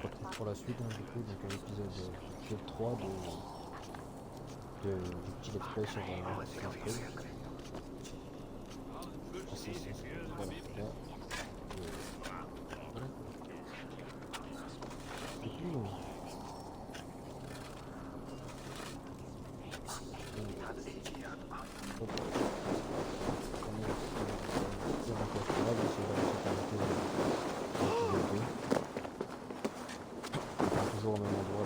se retrouve pour la suite, hein, du coup, donc l'épisode 3 du petit let's play sur Cloud. Voilà, là, voilà. Du coup, toujours au même endroit.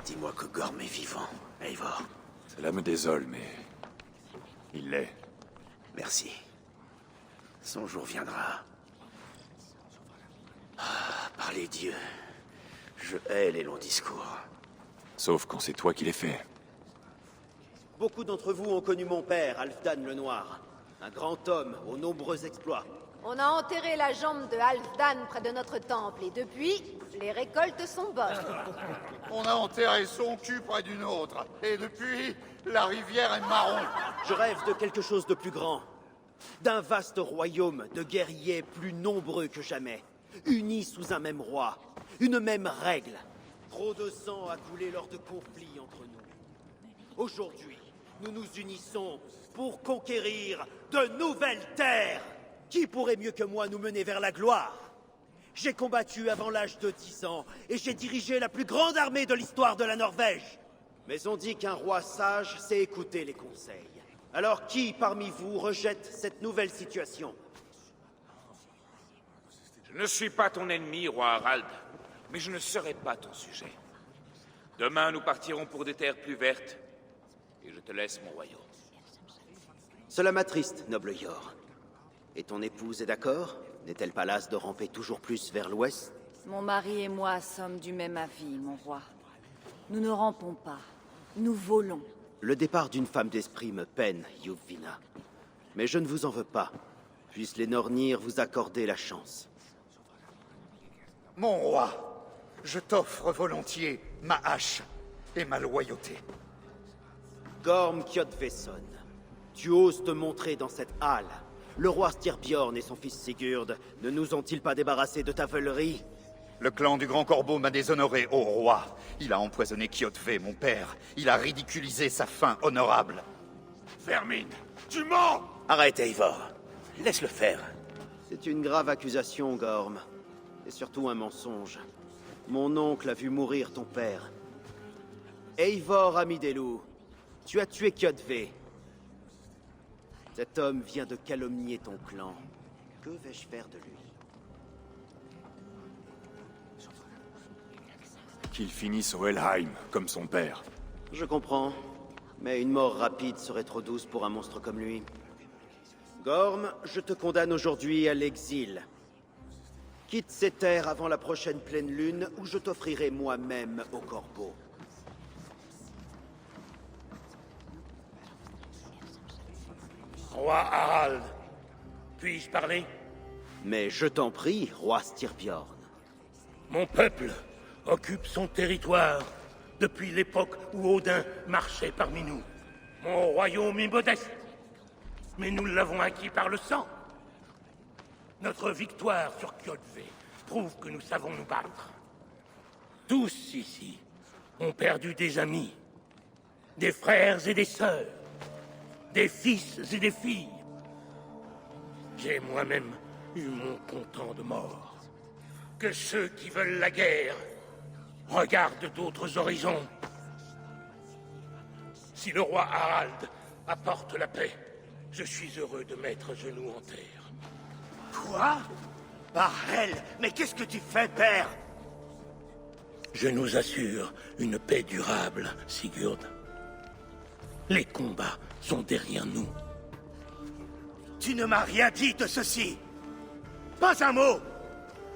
Dis-moi que Gorm est vivant, Eivor. Cela me désole, mais... il l'est. Merci. Son jour viendra. Ah, par les dieux. Je hais les longs discours. Sauf quand c'est toi qui les fais. Beaucoup d'entre vous ont connu mon père, Halfdan le Noir. Un grand homme aux nombreux exploits. On a enterré la jambe de Halfdan près de notre temple, et depuis, les récoltes sont bonnes. On a enterré son cul près d'une autre, et depuis, la rivière est marron. Je rêve de quelque chose de plus grand. D'un vaste royaume de guerriers plus nombreux que jamais, unis sous un même roi, une même règle. Trop de sang a coulé lors de conflits entre nous. Aujourd'hui, nous nous unissons pour conquérir de nouvelles terres. Qui pourrait mieux que moi nous mener vers la gloire? J'ai combattu avant l'âge de 10 ans, et j'ai dirigé la plus grande armée de l'histoire de la Norvège. Mais on dit qu'un roi sage sait écouter les conseils. Alors qui parmi vous rejette cette nouvelle situation? Je ne suis pas ton ennemi, roi Harald, mais je ne serai pas ton sujet. Demain, nous partirons pour des terres plus vertes, et je te laisse mon royaume. Cela m'attriste, noble Yor. Et ton épouse est d'accord? N'est-elle pas lasse de ramper toujours plus vers l'ouest? Mon mari et moi sommes du même avis, mon roi. Nous ne rampons pas, nous volons. Le départ d'une femme d'esprit me peine, Yuvvina. Mais je ne vous en veux pas. Puissent les Nornir vous accorder la chance. Mon roi, je t'offre volontiers ma hache et ma loyauté. Gorm Kjodveson, tu oses te montrer dans cette halle. Le roi Styrbjorn et son fils Sigurd ne nous ont-ils pas débarrassés de ta veulerie? Le clan du Grand Corbeau m'a déshonoré, ô roi. Il a empoisonné Kjotve, mon père. Il a ridiculisé sa fin honorable. Vermine, tu mens! Arrête, Eivor. Laisse-le faire. C'est une grave accusation, Gorm. Et surtout un mensonge. Mon oncle a vu mourir ton père. Eivor Amidelu, tu as tué Kjotve. Cet homme vient de calomnier ton clan. Que vais-je faire de lui? Qu'il finisse au Helheim, comme son père. Je comprends. Mais une mort rapide serait trop douce pour un monstre comme lui. Gorm, je te condamne aujourd'hui à l'exil. Quitte ces terres avant la prochaine pleine lune, où je t'offrirai moi-même au corbeau. Roi Harald, puis-je parler? Mais je t'en prie, roi Styrbjorn. Mon peuple occupe son territoire depuis l'époque où Odin marchait parmi nous. Mon royaume est modeste, mais nous l'avons acquis par le sang. Notre victoire sur Kjotve prouve que nous savons nous battre. Tous ici ont perdu des amis, des frères et des sœurs, des fils et des filles. J'ai moi-même eu mon comptant de morts. Que ceux qui veulent la guerre regardent d'autres horizons. Si le roi Harald apporte la paix, je suis heureux de mettre genoux en terre. Quoi? Barrel, mais qu'est-ce que tu fais, père? Je nous assure une paix durable, Sigurd. Les combats sont derrière nous. Tu ne m'as rien dit de ceci. Pas un mot.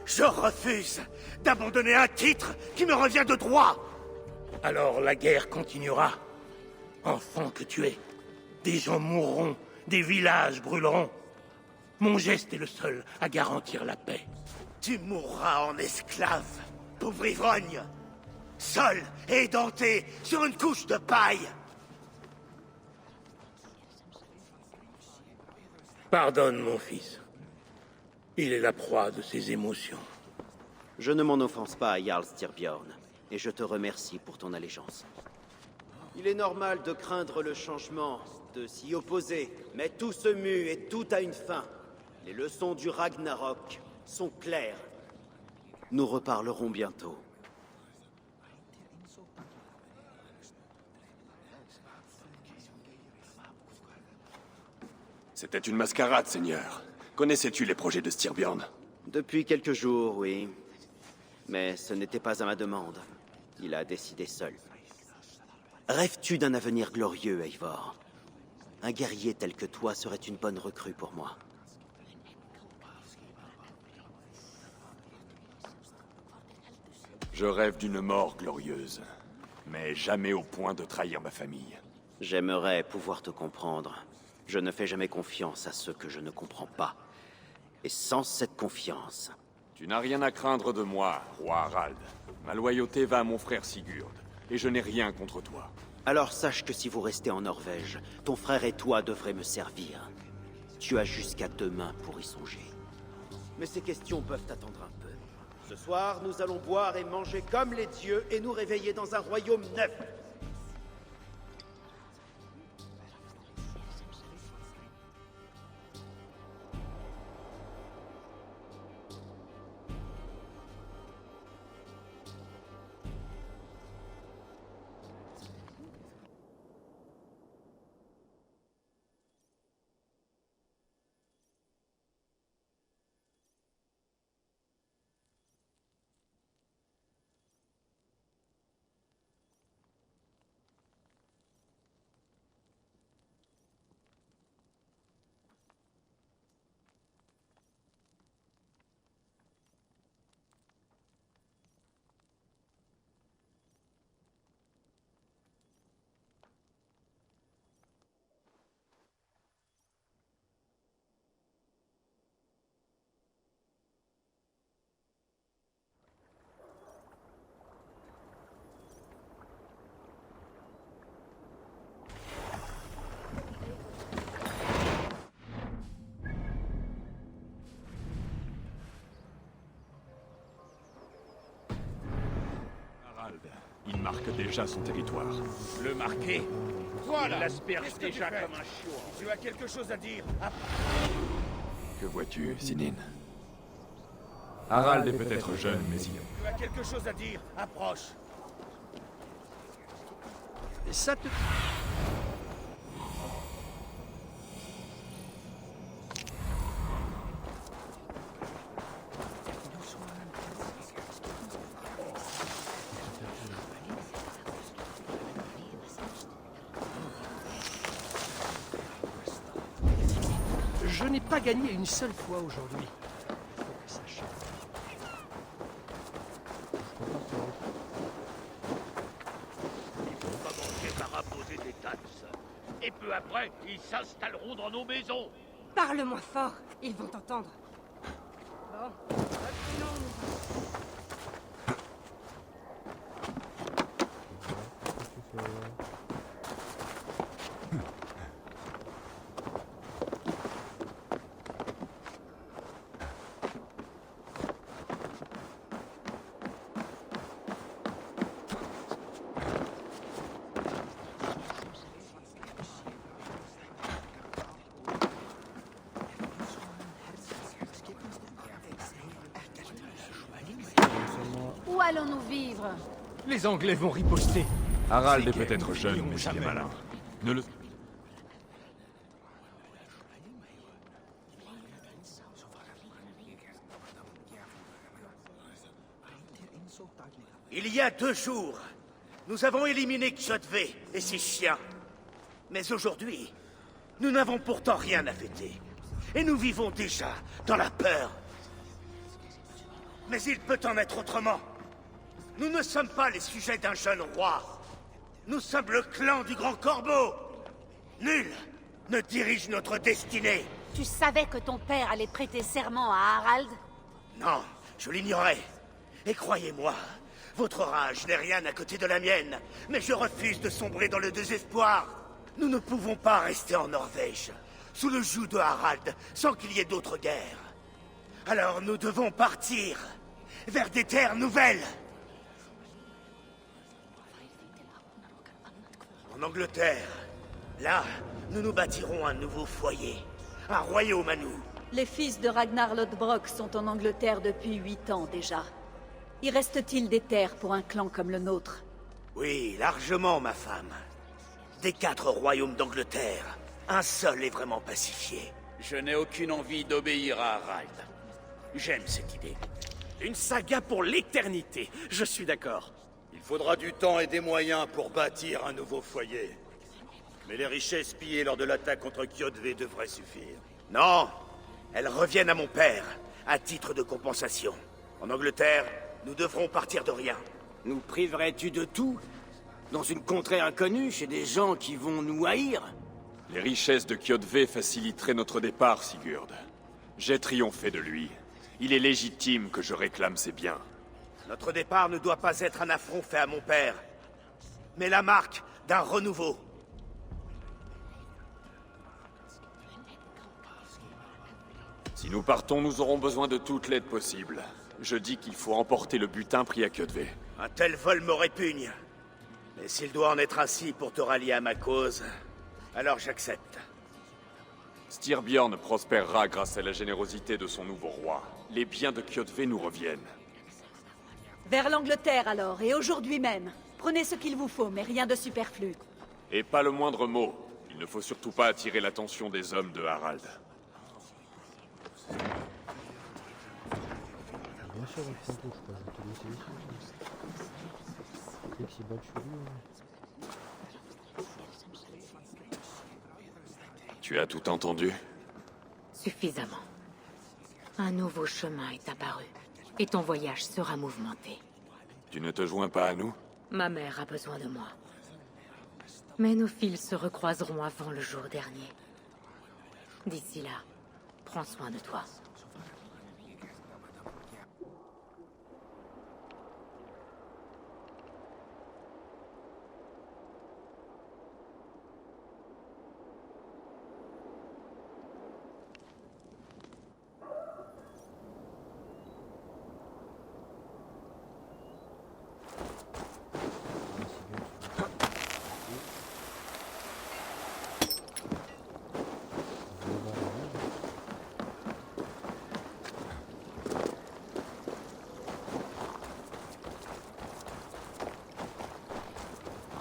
Je refuse d'abandonner un titre qui me revient de droit. Alors la guerre continuera. Enfant que tu es, des gens mourront, des villages brûleront. Mon geste est le seul à garantir la paix. Tu mourras en esclave, pauvre ivrogne. Seul et édenté sur une couche de paille. Pardonne, mon fils. Il est la proie de ses émotions. Je ne m'en offense pas à Jarl Styrbjorn, et je te remercie pour ton allégeance. Il est normal de craindre le changement, de s'y opposer, mais tout se mue et tout a une fin. Les leçons du Ragnarok sont claires. Nous reparlerons bientôt. C'était une mascarade, Seigneur. Connaissais-tu les projets de Styrbjorn? Depuis quelques jours, oui. Mais ce n'était pas à ma demande. Il a décidé seul. Rêves-tu d'un avenir glorieux, Eivor? Un guerrier tel que toi serait une bonne recrue pour moi. Je rêve d'une mort glorieuse, mais jamais au point de trahir ma famille. J'aimerais pouvoir te comprendre. Je ne fais jamais confiance à ceux que je ne comprends pas. Et sans cette confiance... Tu n'as rien à craindre de moi, roi Harald. Ma loyauté va à mon frère Sigurd, et je n'ai rien contre toi. Alors sache que si vous restez en Norvège, ton frère et toi devrez me servir. Tu as jusqu'à demain pour y songer. Mais ces questions peuvent attendre un peu. Ce soir, nous allons boire et manger comme les dieux et nous réveiller dans un royaume neuf. Il marque déjà son territoire. Le marquer? toi, là. Il l'asperge Qu'est-ce que tu déjà fais? comme un chiot. Tu as quelque chose à dire? Que vois-tu, Sinine? Harald est peut-être jeune, mais il... Tu as quelque chose à dire? Approche. Ça te... Je n'ai pas gagné une seule fois aujourd'hui. Faut que ça change. Il faut commencer par imposer des taxes. Et peu après, ils s'installeront dans nos maisons. Parle moins fort, ils vont t'entendre. Bon, où allons-nous vivre? Les Anglais vont riposter. Harald est peut-être jeune, mais il est malin. Ne le... Il y a 2 jours, nous avons éliminé Kjotve et ses chiens. Mais aujourd'hui, nous n'avons pourtant rien à fêter. Et nous vivons déjà dans la peur. Mais il peut en être autrement. Nous ne sommes pas les sujets d'un jeune roi. Nous sommes le clan du Grand Corbeau. Nul ne dirige notre destinée. Tu savais que ton père allait prêter serment à Harald? Non, je l'ignorais. Et croyez-moi, votre rage n'est rien à côté de la mienne. Mais je refuse de sombrer dans le désespoir. Nous ne pouvons pas rester en Norvège, sous le joug de Harald, sans qu'il y ait d'autres guerres. Alors nous devons partir vers des terres nouvelles. En Angleterre, là, nous nous bâtirons un nouveau foyer. Un royaume à nous. Les fils de Ragnar Lodbrok sont en Angleterre depuis 8 ans déjà. Y reste-t-il des terres pour un clan comme le nôtre? Oui, largement, ma femme. Des 4 royaumes d'Angleterre, un seul est vraiment pacifié. Je n'ai aucune envie d'obéir à Harald. J'aime cette idée. Une saga pour l'éternité, je suis d'accord. Il faudra du temps et des moyens pour bâtir un nouveau foyer. Mais les richesses pillées lors de l'attaque contre Kjotve devraient suffire. Non, elles reviennent à mon père, à titre de compensation. En Angleterre, nous devrons partir de rien. Nous priverais-tu de tout? Dans une contrée inconnue, chez des gens qui vont nous haïr? Les richesses de Kjotve faciliteraient notre départ, Sigurd. J'ai triomphé de lui. Il est légitime que je réclame ses biens. Notre départ ne doit pas être un affront fait à mon père, mais la marque d'un renouveau. Si nous partons, nous aurons besoin de toute l'aide possible. Je dis qu'il faut emporter le butin pris à Kjotve. Un tel vol me répugne. Mais s'il doit en être ainsi pour te rallier à ma cause, alors j'accepte. Styrbjörn prospérera grâce à la générosité de son nouveau roi. Les biens de Kjotve nous reviennent. Vers l'Angleterre alors, et aujourd'hui même. Prenez ce qu'il vous faut, mais rien de superflu. Et pas le moindre mot. Il ne faut surtout pas attirer l'attention des hommes de Harald. Bien sûr, avec son coup, je peux te laisser ici. Dès qu'il bat Tu as tout entendu? Suffisamment. Un nouveau chemin est apparu, et ton voyage sera mouvementé. Tu ne te joins pas à nous? Ma mère a besoin de moi. Mais nos fils se recroiseront avant le jour dernier. D'ici là, prends soin de toi.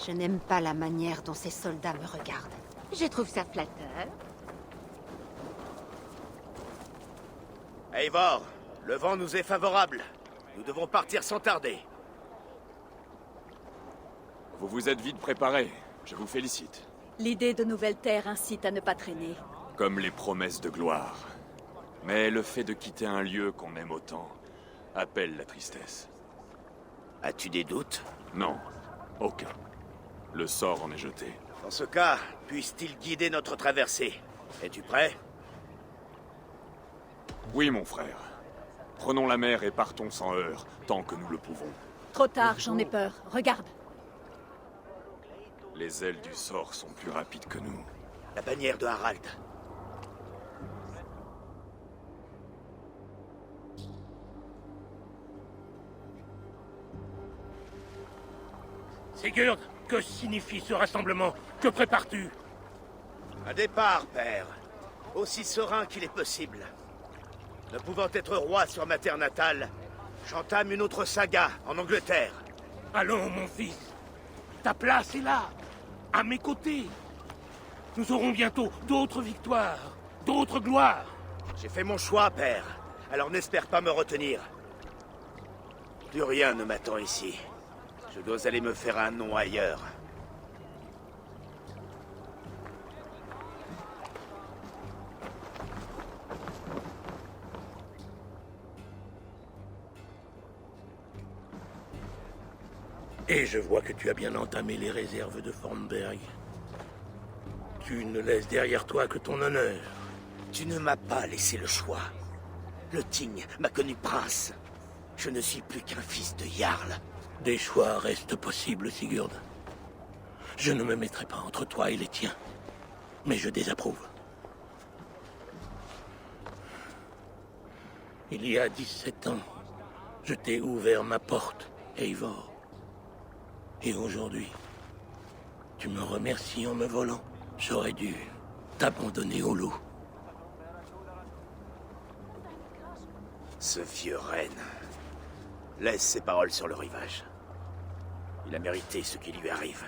Je n'aime pas la manière dont ces soldats me regardent. Je trouve ça flatteur. Eivor, le vent nous est favorable. Nous devons partir sans tarder. Vous vous êtes vite préparé. Je vous félicite. L'idée de nouvelles terres incite à ne pas traîner. Comme les promesses de gloire. Mais le fait de quitter un lieu qu'on aime autant appelle la tristesse. As-tu des doutes? Non, aucun. Le sort en est jeté. Dans ce cas, puisse-t-il guider notre traversée? Es-tu prêt? Oui, mon frère. Prenons la mer et partons sans heurts, tant que nous le pouvons. Trop tard, j'en ai peur. Regarde. Les ailes du sort sont plus rapides que nous. La bannière de Harald. Sigurd, que signifie ce rassemblement? Que prépares-tu? Un départ, père. Aussi serein qu'il est possible. Ne pouvant être roi sur ma terre natale, j'entame une autre saga en Angleterre. Allons, mon fils. Ta place est là, à mes côtés. Nous aurons bientôt d'autres victoires, d'autres gloires. J'ai fait mon choix, père. Alors n'espère pas me retenir. Plus rien ne m'attend ici. Je dois aller me faire un nom ailleurs. Et je vois que tu as bien entamé les réserves de Fornberg. Tu ne laisses derrière toi que ton honneur. Tu ne m'as pas laissé le choix. Le Ting m'a connu prince. Je ne suis plus qu'un fils de Jarl. Des choix restent possibles, Sigurd. Je ne me mettrai pas entre toi et les tiens. Mais je désapprouve. Il y a 17 ans, je t'ai ouvert ma porte, Eivor. Et aujourd'hui, tu me remercies en me volant. J'aurais dû t'abandonner au loup. Ce vieux renne. Laisse ses paroles sur le rivage. Il a mérité ce qui lui arrive.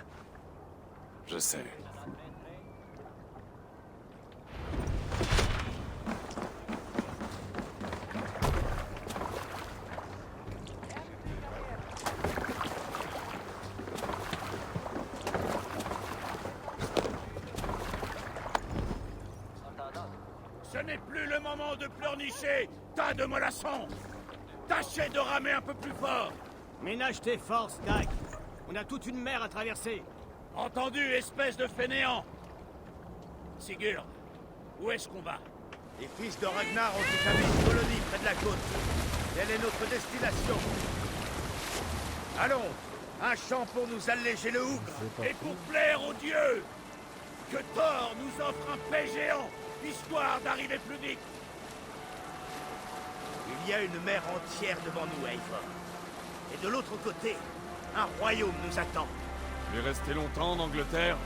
Je sais. Ce n'est plus le moment de pleurnicher, tas de mollassons. Tâchez de ramer un peu plus fort. Ménage tes forces, Dag. On a toute une mer à traverser. Entendu, espèce de fainéant. Sigurd, où est-ce qu'on va? Les fils de Ragnar ont établi une colonie près de la côte. Quelle est notre destination? Allons, un chant pour nous alléger le hougre. Et pour plaire aux dieux, que Thor nous offre un paix géant, histoire d'arriver plus vite. Il y a une mer entière devant nous, Eivor. Et de l'autre côté, un royaume nous attend. Tu es resté longtemps en Angleterre?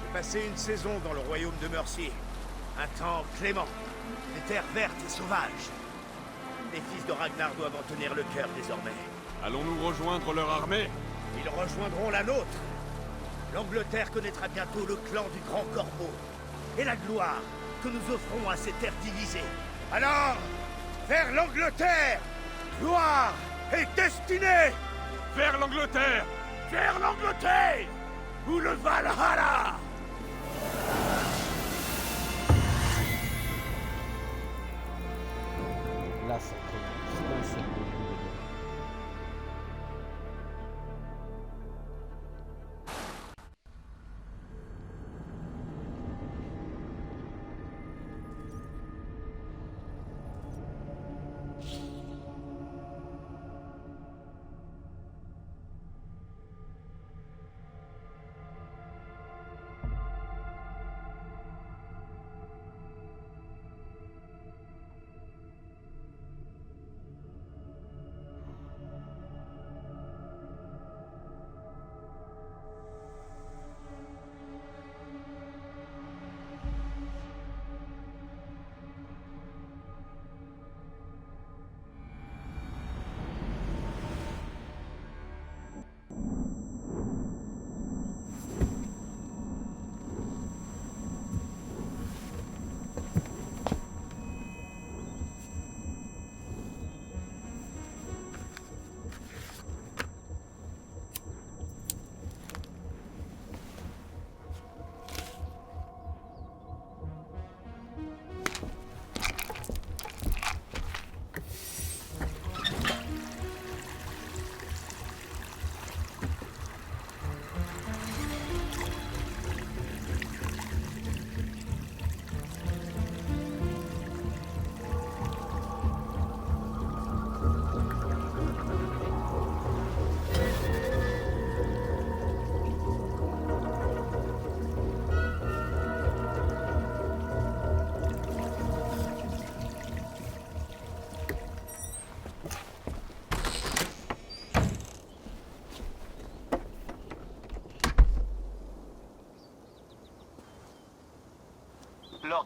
J'ai passé une saison dans le royaume de Mercy. Un temps clément. Des terres vertes et sauvages. Les fils de Ragnar doivent en tenir le cœur désormais. Allons-nous rejoindre leur armée? Ils rejoindront la nôtre. L'Angleterre connaîtra bientôt le clan du Grand Corbeau. Et la gloire que nous offrons à ces terres divisées. Alors, vers l'Angleterre! Gloire et destinée! Vers l'Angleterre! Vers l'Angleterre! Ou le Valhalla! Là, ça commence. Là, c'est le début.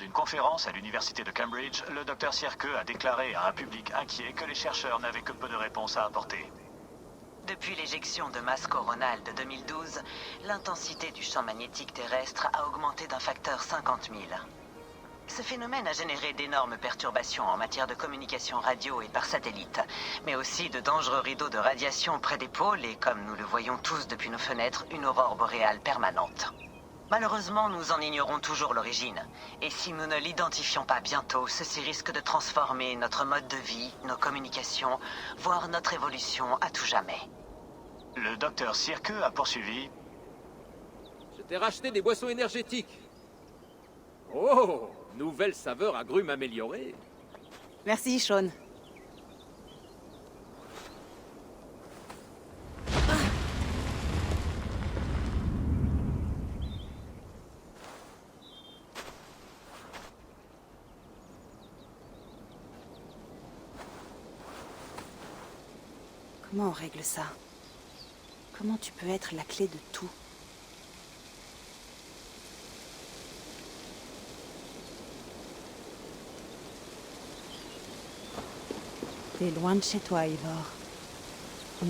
d'une conférence à l'université de Cambridge, le Dr Sierke a déclaré à un public inquiet que les chercheurs n'avaient que peu de réponses à apporter. Depuis l'éjection de masse coronale de 2012, l'intensité du champ magnétique terrestre a augmenté d'un facteur 50 000. Ce phénomène a généré d'énormes perturbations en matière de communication radio et par satellite, mais aussi de dangereux rideaux de radiation près des pôles et, comme nous le voyons tous depuis nos fenêtres, une aurore boréale permanente. Malheureusement, nous en ignorons toujours l'origine, et si nous ne l'identifions pas bientôt, ceci risque de transformer notre mode de vie, nos communications, voire notre évolution à tout jamais. Le Dr Sierke a poursuivi. Je t'ai racheté des boissons énergétiques. Oh, nouvelle saveur agrumes améliorée. Merci, Sean. Comment on règle ça? Comment tu peux être la clé de tout? T'es loin de chez toi, Ivor. À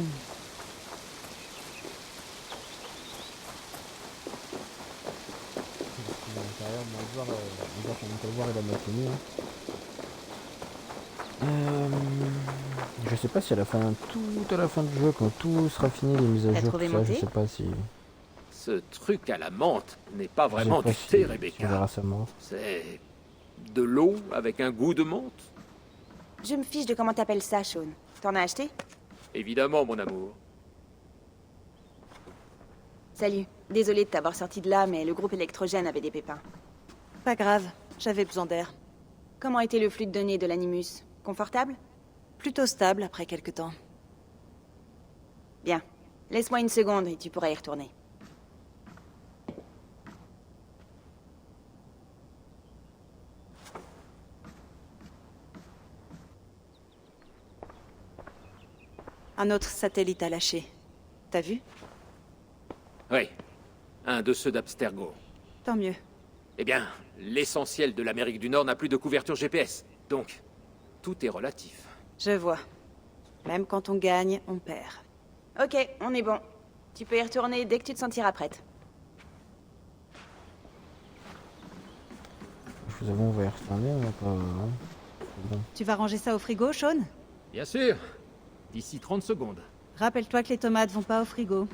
l'intérieur, on va voir comment on peut le voir, il a mal fini. Je sais pas si à la fin, tout à la fin du jeu, quand tout sera fini, les mises à jour, tout ça, je sais pas si... Ce truc à la menthe n'est pas vraiment du thé, Rebecca. On verra ça mort. C'est de l'eau avec un goût de menthe. Je me fiche de comment t'appelles ça, Sean. T'en as acheté? Évidemment, mon amour. Salut. Désolée de t'avoir sorti de là, mais le groupe électrogène avait des pépins. Pas grave. J'avais besoin d'air. Comment était le flux de données de l'Animus? Confortable? Plutôt stable après quelque temps. Bien. Laisse-moi une seconde et tu pourras y retourner. Un autre satellite a lâché. T'as vu? Oui. Un de ceux d'Abstergo. Tant mieux. Eh bien, l'essentiel de l'Amérique du Nord n'a plus de couverture GPS. Donc, tout est relatif. Je vois. Même quand on gagne, on perd. Ok, on est bon. Tu peux y retourner dès que tu te sentiras prête. Je vous avoue, on va y retourner, on va pas... Bon. Tu vas ranger ça au frigo, Sean? Bien sûr. D'ici 30 secondes. Rappelle-toi que les tomates vont pas au frigo.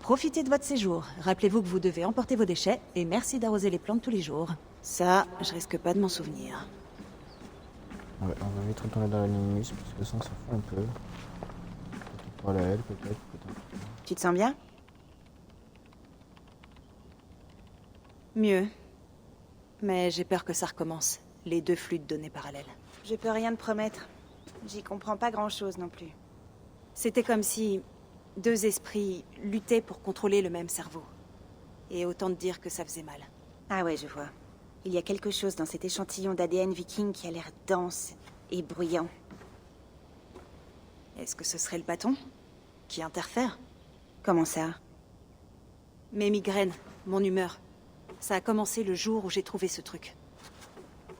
Profitez de votre séjour. Rappelez-vous que vous devez emporter vos déchets et merci d'arroser les plantes tous les jours. Ça, je risque pas de m'en souvenir. Ouais, on va vite retourner dans l'Animus parce que ça, on s'en fout un peu. Peut-être pas la L, peut-être. Tu te sens bien? Mieux. Mais j'ai peur que ça recommence. Les deux flux de données parallèles. Je peux rien te promettre. J'y comprends pas grand-chose non plus. C'était comme si deux esprits luttaient pour contrôler le même cerveau. Et autant te dire que ça faisait mal. Ah ouais, je vois. Il y a quelque chose dans cet échantillon d'ADN viking qui a l'air dense et bruyant. Est-ce que ce serait le bâton qui interfère? Comment ça? Mes migraines, mon humeur. Ça a commencé le jour où j'ai trouvé ce truc.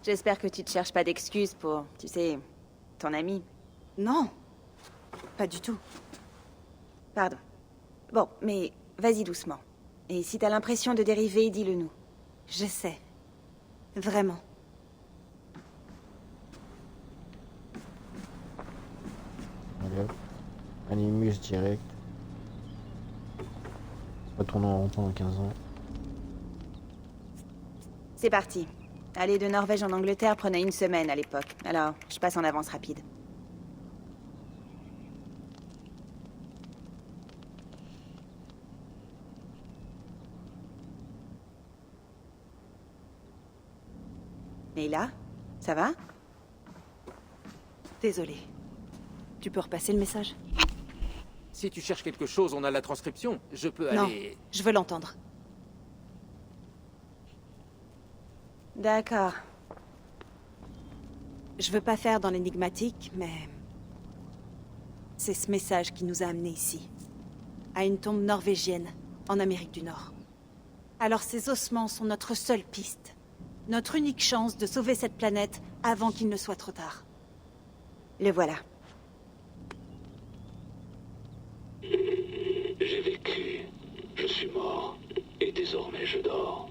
J'espère que tu te cherches pas d'excuses pour, tu sais, ton ami. Non, pas du tout. Pardon. Bon, mais vas-y doucement. Et si t'as l'impression de dériver, dis-le nous. J'essaie. Vraiment. Allez hop. Animus direct. Pas tourner en rond pendant 15 ans. C'est parti. Aller de Norvège en Angleterre prenait une semaine à l'époque. Alors, je passe en avance rapide. Et là, ça va? Désolé. Tu peux repasser le message? Si tu cherches quelque chose, on a la transcription. Je peux aller... Non, je veux l'entendre. D'accord. Je veux pas faire dans l'énigmatique, mais... c'est ce message qui nous a amenés ici. À une tombe norvégienne, en Amérique du Nord. Alors ces ossements sont notre seule piste. Notre unique chance de sauver cette planète avant qu'il ne soit trop tard. Le voilà. J'ai vécu, je suis mort, et désormais je dors.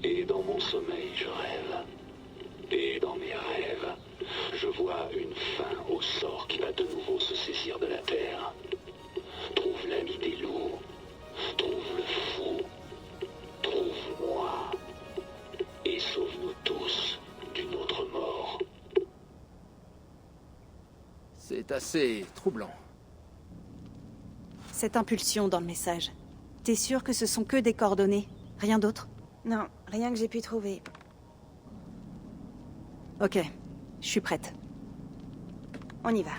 Et dans mon sommeil, je rêve. Et dans mes rêves, je vois une fin au sort qui va de nouveau se saisir de la Terre. Trouve l'ami des loups, trouve le fou, trouve-moi, et sauve-nous tous d'une autre mort. C'est assez troublant. Cette impulsion dans le message. T'es sûr que ce sont que des coordonnées? Rien d'autre? Non, rien que j'ai pu trouver. Ok, je suis prête. On y va.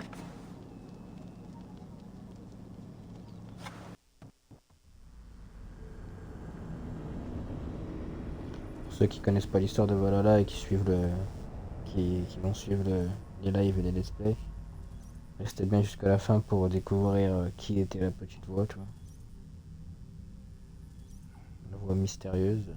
Pour ceux qui connaissent pas l'histoire de Valhalla et qui suivent qui vont suivre les lives et les let's play, restez bien jusqu'à la fin pour découvrir qui était la petite voix, tu vois. La voix mystérieuse.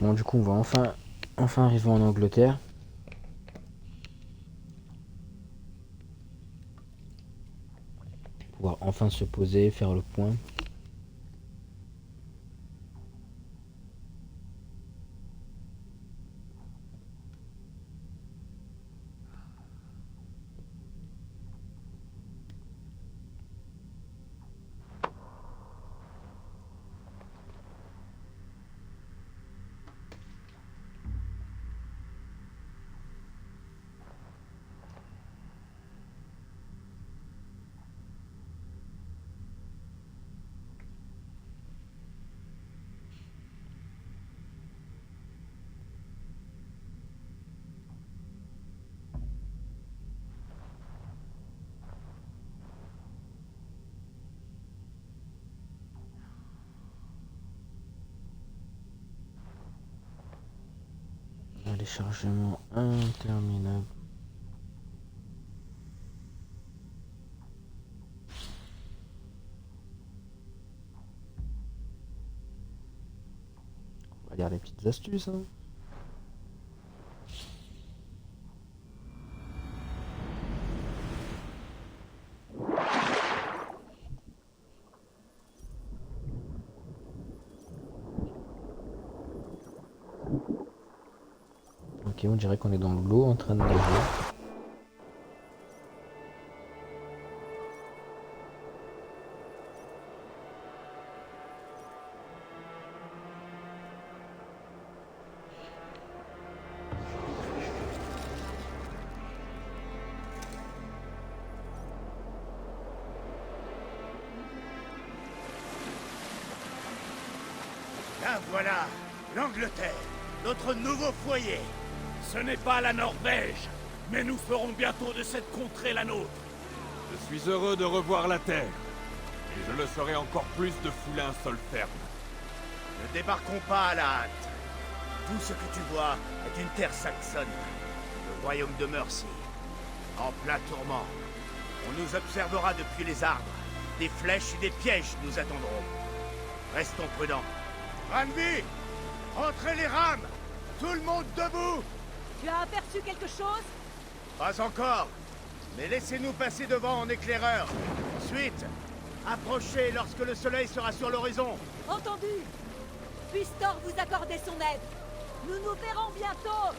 Bon, du coup, on va enfin arriver en Angleterre. Pouvoir enfin se poser, faire le point. Téléchargement interminable. On va lire les petites astuces, hein. Ok, on dirait qu'on est dans l'eau en train de nager. Là voilà, l'Angleterre, notre nouveau foyer. Ce n'est pas la Norvège, mais nous ferons bientôt de cette contrée la nôtre. Je suis heureux de revoir la Terre. Et je le serai encore plus de fouler un sol ferme. Ne débarquons pas à la hâte. Tout ce que tu vois est une terre saxonne, le royaume de Mercy, en plein tourment. On nous observera depuis les arbres. Des flèches et des pièges nous attendront. Restons prudents. Ranvi, rentrez les rames! Tout le monde debout! Tu as aperçu quelque chose? Pas encore, mais laissez-nous passer devant en éclaireur. Ensuite, approchez lorsque le soleil sera sur l'horizon. Entendu. Puisse Thor vous accorder son aide. Nous nous verrons bientôt.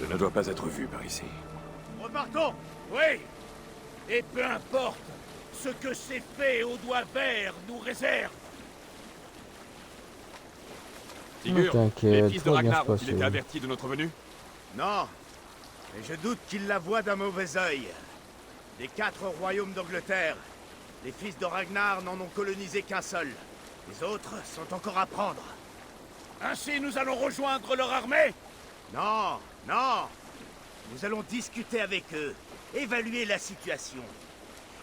Je ne dois pas être vu par ici. Repartons! Oui! Et peu importe ce que ces fées aux doigts verts nous réservent. Sigurd, t'inquiète, les fils de tout va bien Ragnar se ont-ils passer. été avertis de notre venue? Non, mais je doute qu'ils la voient d'un mauvais œil. Des 4 royaumes d'Angleterre, les fils de Ragnar n'en ont colonisé qu'un seul. Les autres sont encore à prendre. Ainsi nous allons rejoindre leur armée? Non, non! Nous allons discuter avec eux, évaluer la situation,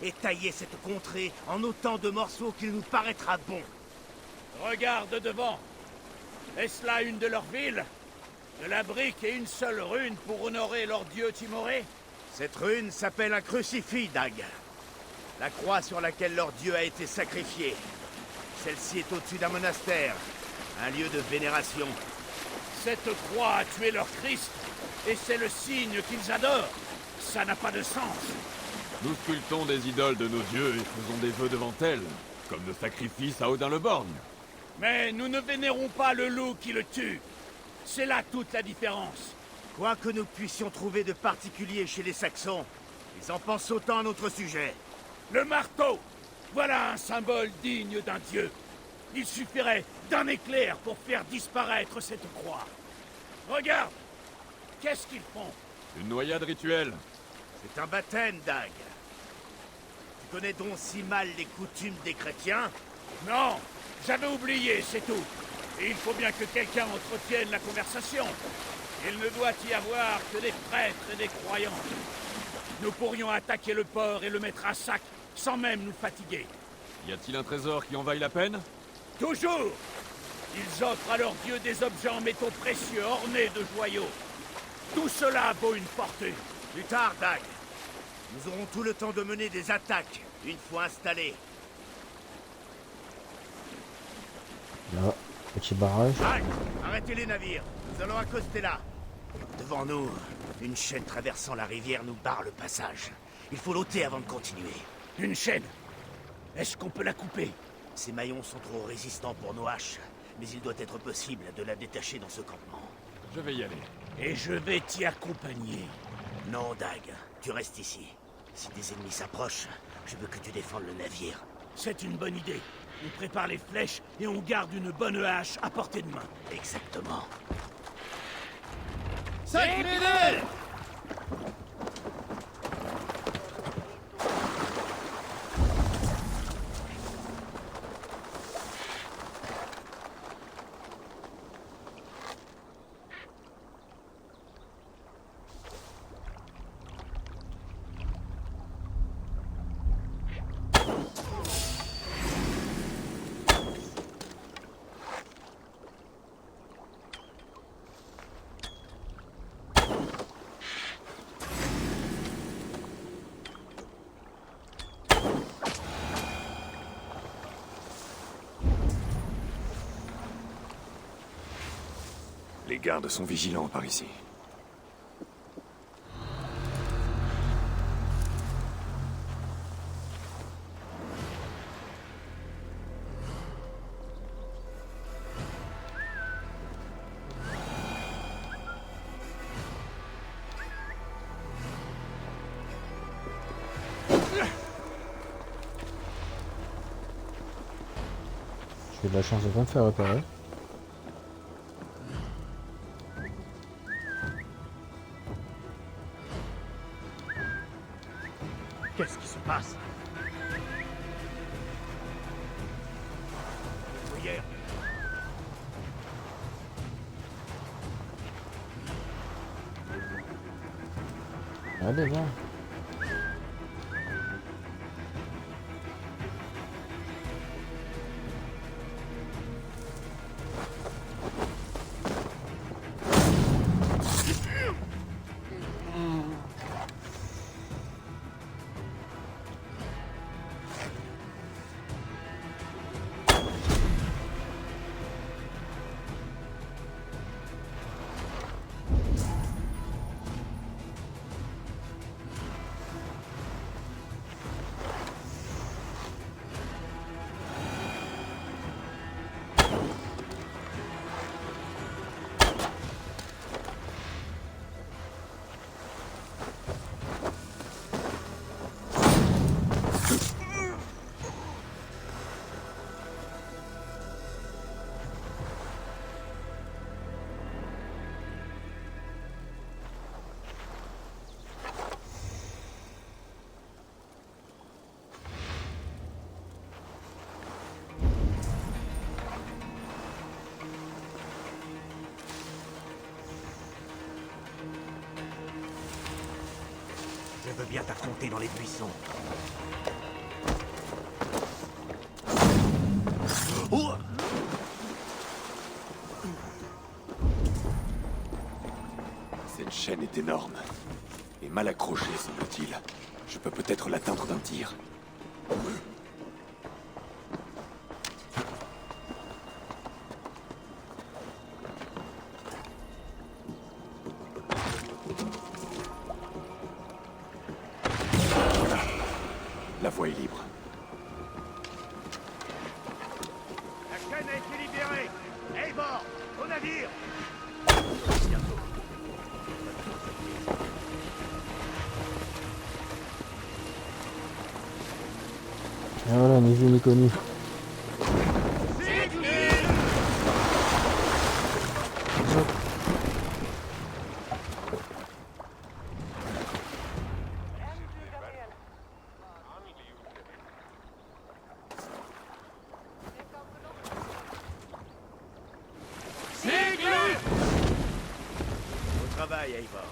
et tailler cette contrée en autant de morceaux qu'il nous paraîtra bon. Regarde devant. Est-ce là une de leurs villes? De la brique et une seule rune pour honorer leur dieu Timoré? Cette rune s'appelle un crucifix, Dag. La croix sur laquelle leur dieu a été sacrifié. Celle-ci est au-dessus d'un monastère, un lieu de vénération. Cette croix a tué leur Christ, et c'est le signe qu'ils adorent. Ça n'a pas de sens. Nous sculptons des idoles de nos dieux et faisons des vœux devant elles, comme nos sacrifices à Odin-le-Borgne. Mais nous ne vénérons pas le loup qui le tue. C'est là toute la différence. Quoi que nous puissions trouver de particulier chez les Saxons, ils en pensent autant à notre sujet. Le marteau! Voilà un symbole digne d'un dieu. Il suffirait d'un éclair pour faire disparaître cette croix. Regarde! Qu'est-ce qu'ils font? Une noyade rituelle. C'est un baptême, Dag. Tu connais donc si mal les coutumes des chrétiens? Non! J'avais oublié, c'est tout. Et il faut bien que quelqu'un entretienne la conversation. Il ne doit y avoir que des prêtres et des croyants. Nous pourrions attaquer le port et le mettre à sac, sans même nous fatiguer. Y a-t-il un trésor qui en vaille la peine? Toujours! Ils offrent à leurs dieux des objets en métaux précieux ornés de joyaux. Tout cela vaut une fortune. Plus tard, Dag. Nous aurons tout le temps de mener des attaques, une fois installés. Là, petit barrage. Dag, arrêtez les navires. Nous allons accoster là. Devant nous, une chaîne traversant la rivière nous barre le passage. Il faut l'ôter avant de continuer. Une chaîne? Est-ce qu'on peut la couper? Ces maillons sont trop résistants pour nos haches, mais il doit être possible de la détacher dans ce campement. Je vais y aller. Et je vais t'y accompagner. Non, Dag, tu restes ici. Si des ennemis s'approchent, je veux que tu défendes le navire. C'est une bonne idée. On prépare les flèches et on garde une bonne hache à portée de main. Exactement. Sacré! Les gardes sont vigilants par ici. J'ai de la chance de pas me faire repérer. Qu'est-ce qui se passe? Hier. Allez, va. veux bien t'affronter dans les buissons. Oh! Cette chaîne est énorme. Et mal accrochée, semble-t-il. Je peux peut-être l'atteindre d'un tir. Voilà. La voie est libre. La chaîne a été libérée. Eivor, au navire. Et voilà, ni vu ni connu. Au travail, Eivor.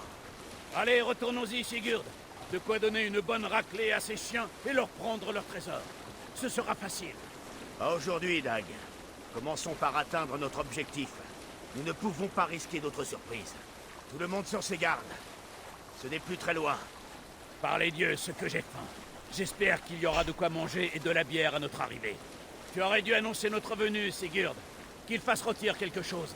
Allez, retournons-y, Sigurd. De quoi donner une bonne raclée à ces chiens et leur prendre leur trésor. Ce sera facile. Pas aujourd'hui, Dag. Commençons par atteindre notre objectif. Nous ne pouvons pas risquer d'autres surprises. Tout le monde sur ses gardes. Ce n'est plus très loin. Par les dieux, ce que j'ai faim. J'espère qu'il y aura de quoi manger et de la bière à notre arrivée. Tu aurais dû annoncer notre venue, Sigurd. Qu'il fasse rôtir quelque chose.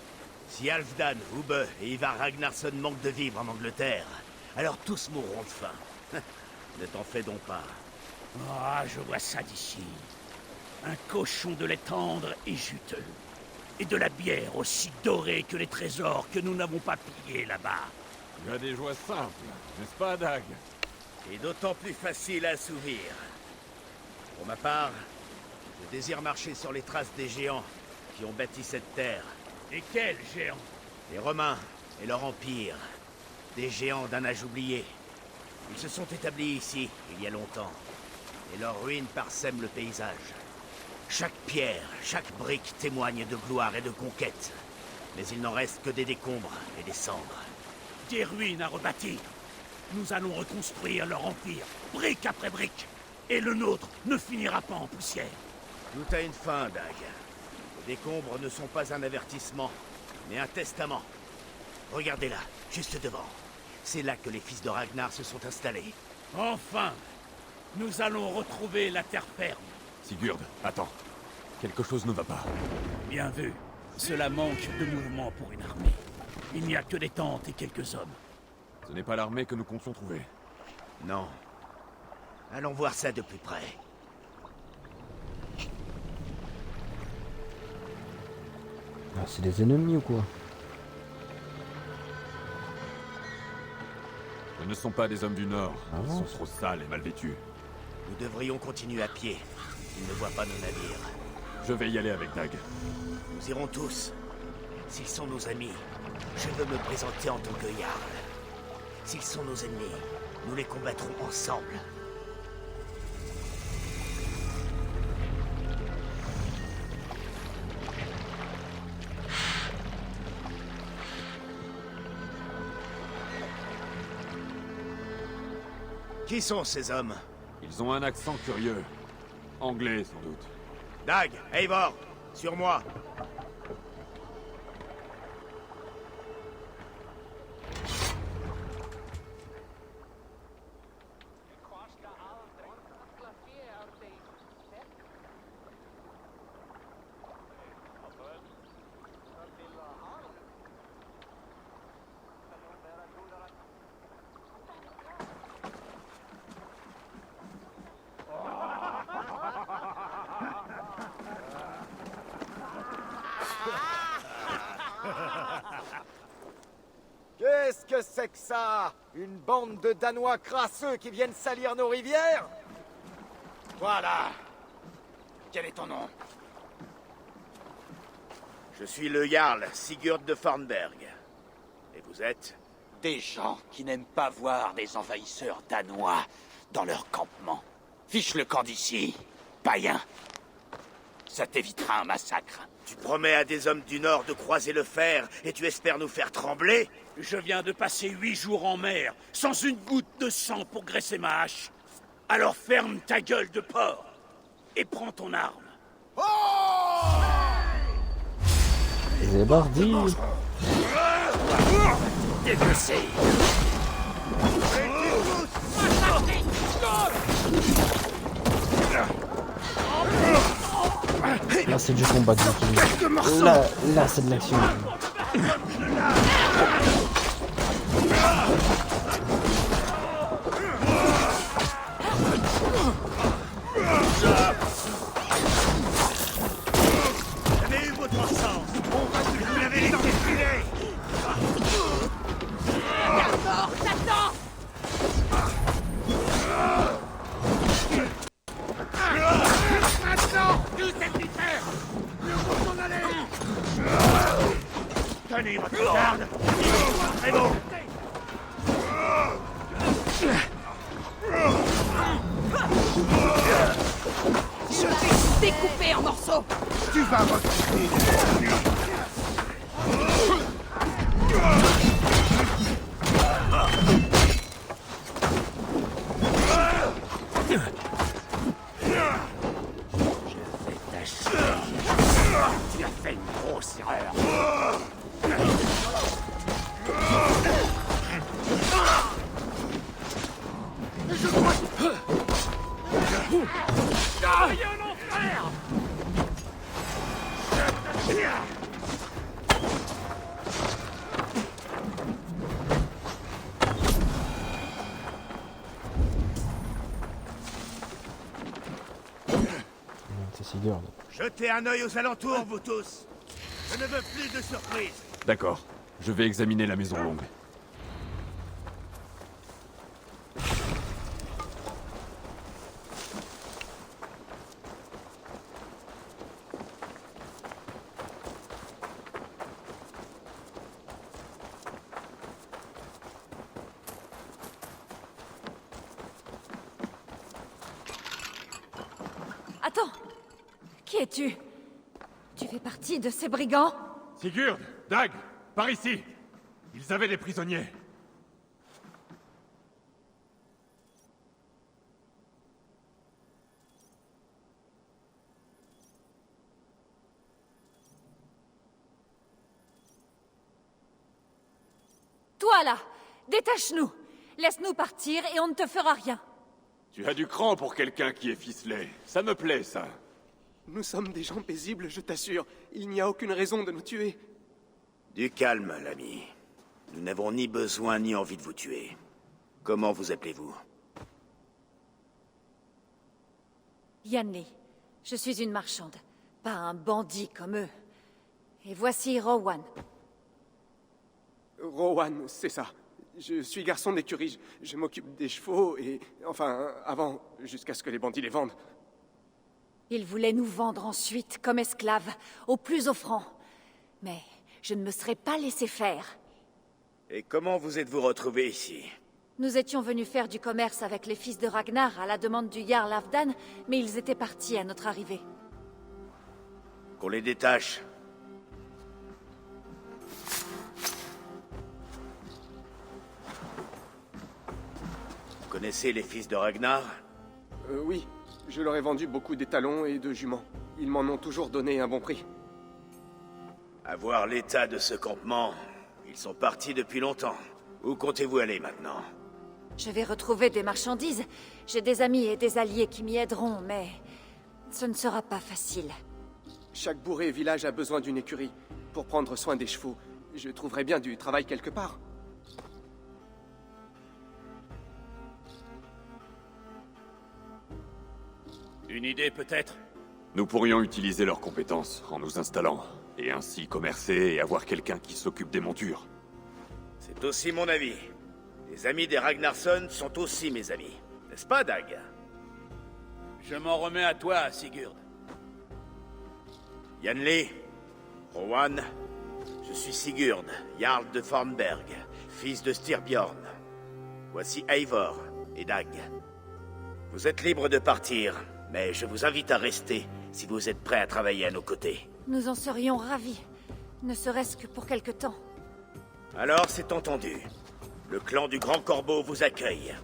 Si Halfdan, Ubbe et Ivar Ragnarsson manquent de vivres en Angleterre, alors tous mourront de faim. Ne t'en fais donc pas. Ah, je vois ça d'ici. Un cochon de lait tendre et juteux. Et de la bière aussi dorée que les trésors que nous n'avons pas pillés là-bas. Tu as des joies simples, n'est-ce pas, Dag? Et d'autant plus facile à assouvir. Pour ma part, je désire marcher sur les traces des géants qui ont bâti cette terre. Et quels géants? Les Romains et leur empire. Des géants d'un âge oublié. Ils se sont établis ici, il y a longtemps. Et leurs ruines parsèment le paysage. Chaque pierre, chaque brique témoigne de gloire et de conquête. Mais il n'en reste que des décombres et des cendres. Des ruines à rebâtir. Nous allons reconstruire leur empire, brique après brique. Et le nôtre ne finira pas en poussière. Tout a une fin, Dag. Les décombres ne sont pas un avertissement, mais un testament. Regardez là, juste devant. C'est là que les fils de Ragnar se sont installés. Enfin, nous allons retrouver la terre ferme. Sigurd, attends. Quelque chose ne va pas. Bien vu. Cela manque de mouvement pour une armée. Il n'y a que des tentes et quelques hommes. Ce n'est pas l'armée que nous comptions trouver. Non. Allons voir ça de plus près. Ah, c'est des ennemis ou quoi? Ce ne sont pas des hommes du Nord. Ah Ils bon? sont trop sales et mal vêtus. Nous devrions continuer à pied. Ils ne voient pas nos navires. Je vais y aller avec Dag. Nous irons tous. S'ils sont nos amis, je veux me présenter en tant que Jarl. S'ils sont nos ennemis, nous les combattrons ensemble. Qui sont ces hommes? Ils ont un accent curieux. Anglais, sans doute. Dag, Eivor, sur moi. Qu'est-ce que c'est que ça? Une bande de Danois crasseux qui viennent salir nos rivières? Voilà. Quel est ton nom? Je suis le Jarl Sigurd de Farnberg. Et vous êtes? Des gens qui n'aiment pas voir des envahisseurs danois dans leur campement. Fiche le camp d'ici, païen. Ça t'évitera un massacre. Tu promets à des hommes du Nord de croiser le fer et tu espères nous faire trembler? Je viens de passer 8 jours en mer, sans une goutte de sang pour graisser ma hache. Alors ferme ta gueule de porc et prends ton arme. C'est parti. Dégueulasse. Là c'est du combat de viking. Là c'est de l'action. J'avais eu votre chance. Vous l'avez les filets. D'accord, j'attends. Maintenant, tout est militaire. Mieux vaut s'en aller. Tenez votre garde. Très beau. Je vais te découper en morceaux. Tu vas regretter. Tu as fait une grosse erreur. C'est Sigurd. Jetez un œil aux alentours, vous tous. Je ne veux plus de surprises. D'accord. Je vais examiner la maison longue. Attends! Qui es-tu? Tu fais partie de ces brigands? Sigurd, Dag, par ici. Ils avaient des prisonniers. Toi là! Détache-nous! Laisse-nous partir et on ne te fera rien. Tu as du cran pour quelqu'un qui est ficelé. Ça me plaît, ça. Nous sommes des gens paisibles, je t'assure. Il n'y a aucune raison de nous tuer. Du calme, l'ami. Nous n'avons ni besoin ni envie de vous tuer. Comment vous appelez-vous? Yanli, je suis une marchande, pas un bandit comme eux. Et voici Rowan. Rowan, c'est ça. Je suis garçon d'écurie. Je m'occupe des chevaux et... Enfin, avant, jusqu'à ce que les bandits les vendent. Ils voulaient nous vendre ensuite, comme esclaves, au plus offrant. Mais je ne me serais pas laissé faire. Et comment vous êtes-vous retrouvés ici? Nous étions venus faire du commerce avec les fils de Ragnar à la demande du Jarl Halfdan, mais ils étaient partis à notre arrivée. Qu'on les détache. Vous connaissez les fils de Ragnar? Oui, je leur ai vendu beaucoup d'étalons et de juments. Ils m'en ont toujours donné un bon prix. À voir l'état de ce campement, ils sont partis depuis longtemps. Où comptez-vous aller maintenant? Je vais retrouver des marchandises. J'ai des amis et des alliés qui m'y aideront, mais ce ne sera pas facile. Chaque bourré et village a besoin d'une écurie. Pour prendre soin des chevaux, je trouverai bien du travail quelque part. Une idée peut-être? Nous pourrions utiliser leurs compétences en nous installant, et ainsi commercer et avoir quelqu'un qui s'occupe des montures. C'est aussi mon avis. Les amis des Ragnarsson sont aussi mes amis. N'est-ce pas, Dag? Je m'en remets à toi, Sigurd. Yanli, Rowan, je suis Sigurd, Jarl de Fornberg, fils de Styrbjorn. Voici Eivor et Dag. Vous êtes libres de partir, mais je vous invite à rester si vous êtes prêt à travailler à nos côtés. Nous en serions ravis. Ne serait-ce que pour quelque temps. Alors c'est entendu. Le clan du Grand Corbeau vous accueille.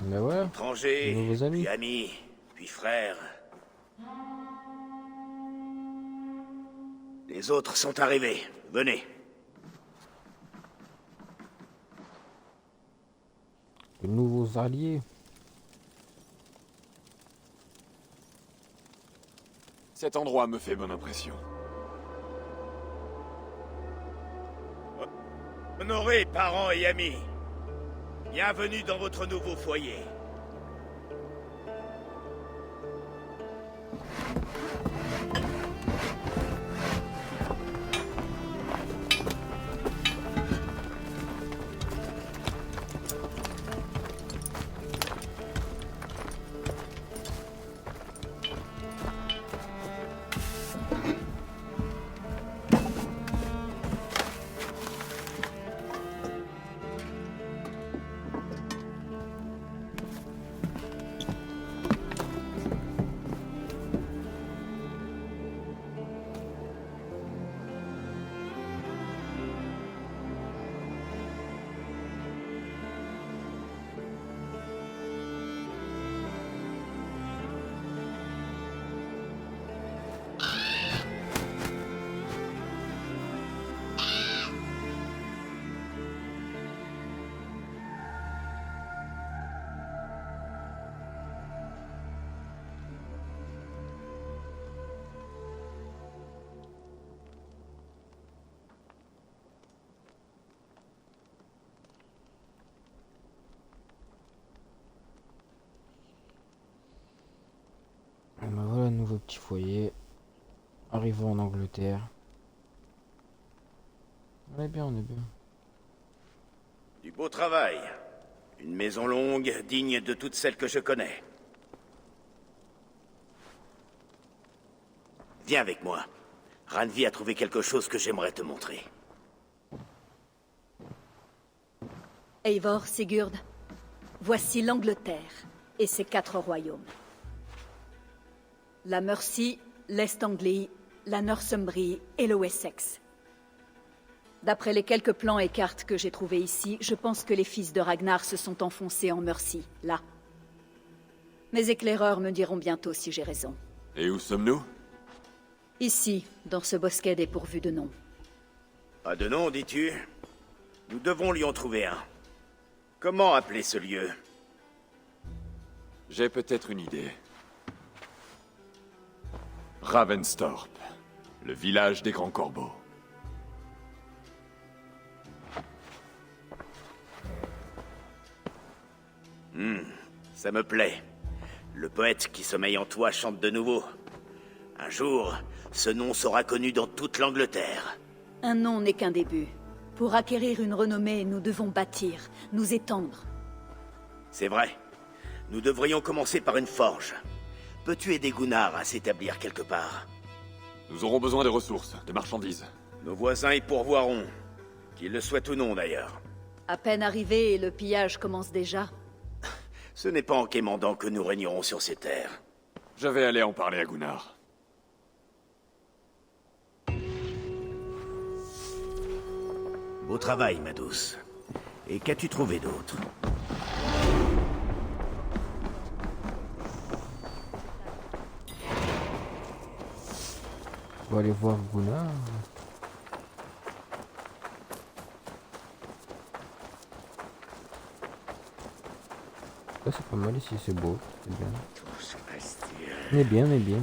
Mais voilà. Étrangers, Nouveaux amis. puis amis, puis frères. Les autres sont arrivés. Venez. De nouveaux alliés. Cet endroit me fait bonne impression. Honorés parents et amis, bienvenue dans votre nouveau foyer. Ben voilà, nouveau petit foyer. Arrivons en Angleterre. On est bien, on est bien. Du beau travail. Une maison longue, digne de toutes celles que je connais. Viens avec moi. Ranvi a trouvé quelque chose que j'aimerais te montrer. Eivor, Sigurd, voici l'Angleterre et ses 4 royaumes. La Mercie, l'Est Anglie, la Northumbrie et le Wessex. D'après les quelques plans et cartes que j'ai trouvés ici, je pense que les fils de Ragnar se sont enfoncés en Mercie, là. Mes éclaireurs me diront bientôt si j'ai raison. Et où sommes-nous? Ici, dans ce bosquet dépourvu de nom. Pas de nom, dis-tu? Nous devons lui en trouver un. Comment appeler ce lieu? J'ai peut-être une idée. Ravensthorpe, le village des Grands Corbeaux. Ça me plaît. Le poète qui sommeille en toi chante de nouveau. Un jour, ce nom sera connu dans toute l'Angleterre. Un nom n'est qu'un début. Pour acquérir une renommée, nous devons bâtir, nous étendre. C'est vrai. Nous devrions commencer par une forge. Peux-tu aider Gunnar à s'établir quelque part? Nous aurons besoin de ressources, de marchandises. Nos voisins y pourvoiront. Qu'ils le souhaitent ou non, d'ailleurs. À peine arrivé et le pillage commence déjà. Ce n'est pas en quémandant que nous régnerons sur ces terres. Je vais aller en parler à Gunnar. Beau travail, ma douce. Et qu'as-tu trouvé d'autre? On va aller voir Gunnar. Ça c'est pas mal ici, c'est beau, c'est bien. On est bien, on est bien.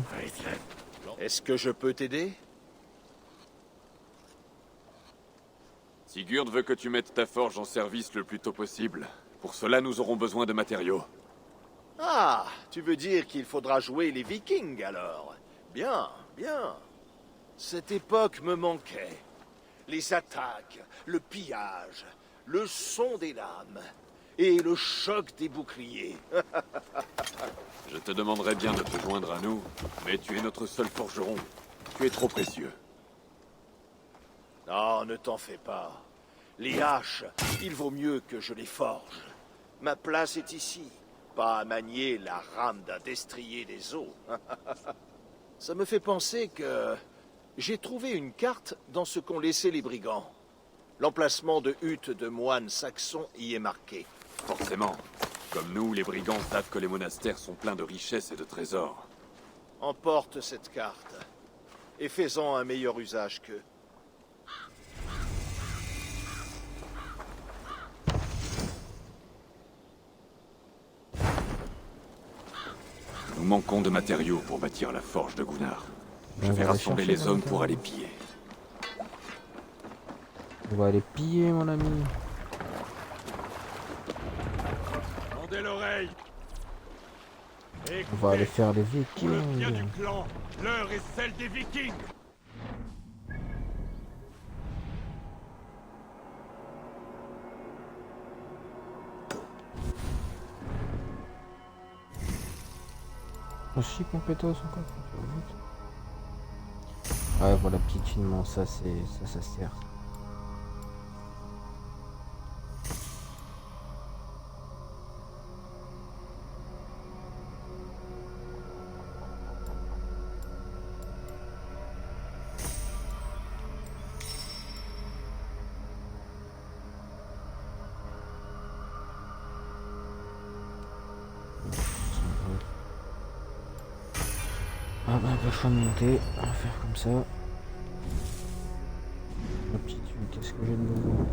Est-ce que je peux t'aider? Sigurd veut que tu mettes ta forge en service le plus tôt possible. Pour cela, nous aurons besoin de matériaux. Ah, tu veux dire qu'il faudra jouer les Vikings alors? Bien, bien. Cette époque me manquait. Les attaques, le pillage, le son des lames et le choc des boucliers. Je te demanderais bien de te joindre à nous, mais tu es notre seul forgeron. Tu es trop précieux. Non, ne t'en fais pas. Les haches, il vaut mieux que je les forge. Ma place est ici, pas à manier la rame d'un destrier des eaux. Ça me fait penser que j'ai trouvé une carte dans ce qu'ont laissé les brigands. L'emplacement de huttes de moines saxons y est marqué. Forcément. Comme nous, les brigands savent que les monastères sont pleins de richesses et de trésors. Emporte cette carte, et fais-en un meilleur usage qu'eux. Nous manquons de matériaux pour bâtir la forge de Gunnar. Je On vais va rassembler chercher les hommes dans pour le aller piller. On va aller piller, mon ami. Tendez l'oreille. On va aller faire les Pour le bien Vikings. du clan, l'heure est celle des Vikings. Aussi compétence encore. Ouais, voilà, piétinement, ça sert. Ah bah, pas choix de monter, on va faire comme ça. Aptitude, qu'est-ce que j'ai de nouveau?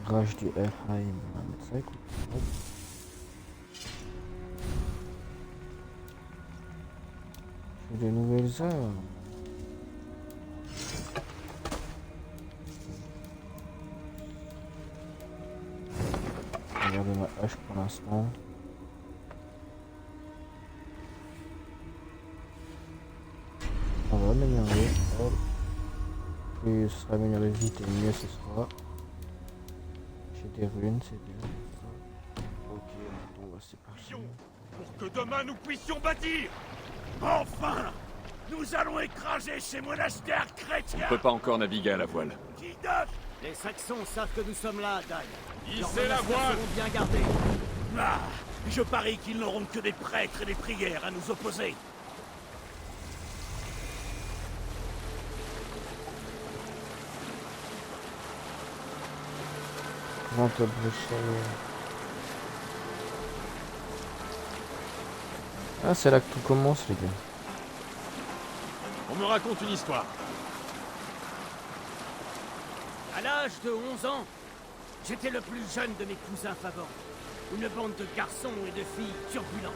Rage du Elfheim, on va mettre ça, écoute. Hop. J'ai des nouvelles armes. Regardez ma hache pour l'instant. On va améliorer. Hop. Plus ce sera amélioré vite et mieux ce sera. J'ai des runes, c'est bien. Ok, bon, bah, c'est parti. Pour que demain nous puissions bâtir. Enfin, nous allons écraser ces monastères On chrétiens. ne peut pas encore naviguer à la voile. Qui d'autre? Les Saxons savent que nous sommes là, Dan. Hissez la voile. seront bien gardés. Ah, je parie qu'ils n'auront que des prêtres et des prières à nous opposer. Vente boussole. Ah, c'est là que tout commence, les gars. On me raconte une histoire. À l'âge de 11 ans, j'étais le plus jeune de mes cousins favoris. Une bande de garçons et de filles turbulents.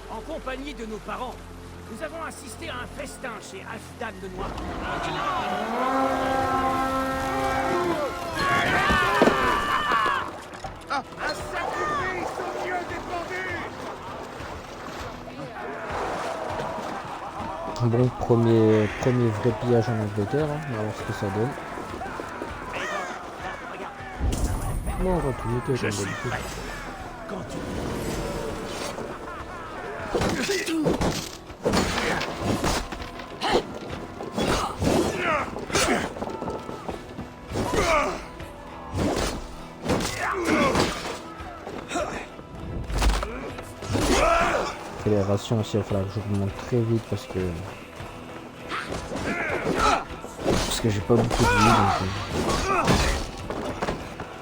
En compagnie de nos parents, nous avons assisté à un festin chez Halfdan le Noir. Un sacrifice au dieu défendu. Bon, premier vrai pillage en Angleterre, hein. On va voir ce que ça donne. Bon, on va tout niquer comme d'habitude. Quand tu... Accélération aussi, il va falloir que j'augmente très vite parce que j'ai pas beaucoup de vie, donc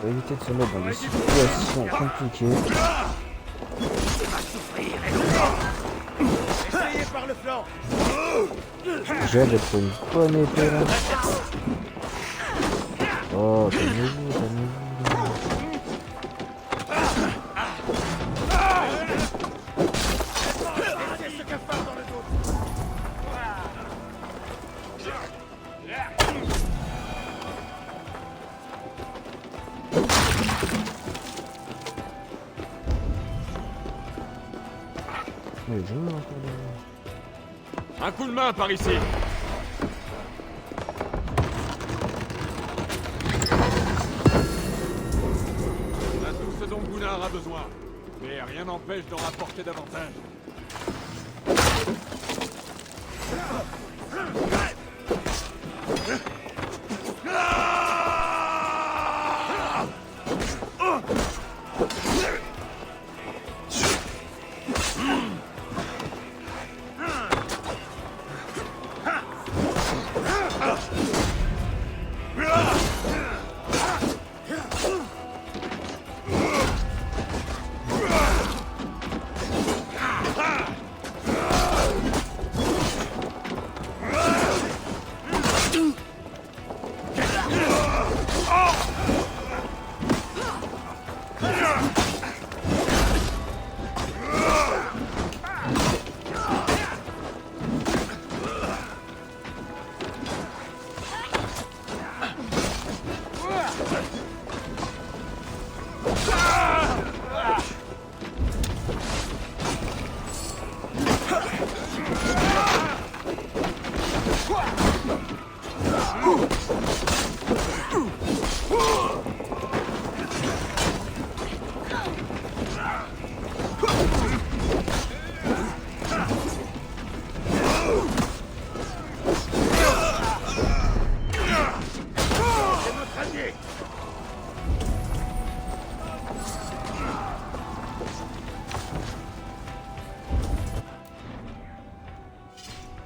on va éviter de se mettre dans des situations compliquées. Essayez par le flanc. J'ai d'être une bonne épée là. Oh, calmez-vous. Un coup de main par ici. On a tout ce dont Gunnar a besoin, mais rien n'empêche d'en rapporter davantage.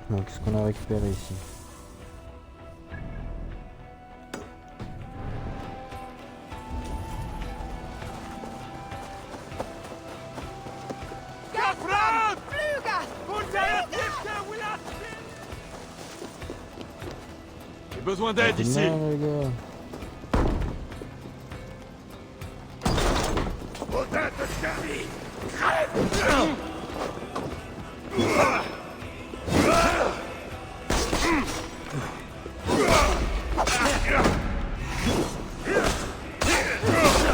Donc, qu'est-ce qu'on a récupéré ici? J'ai besoin d'aide ici. Non, les gars. Odin de Scarly, crève!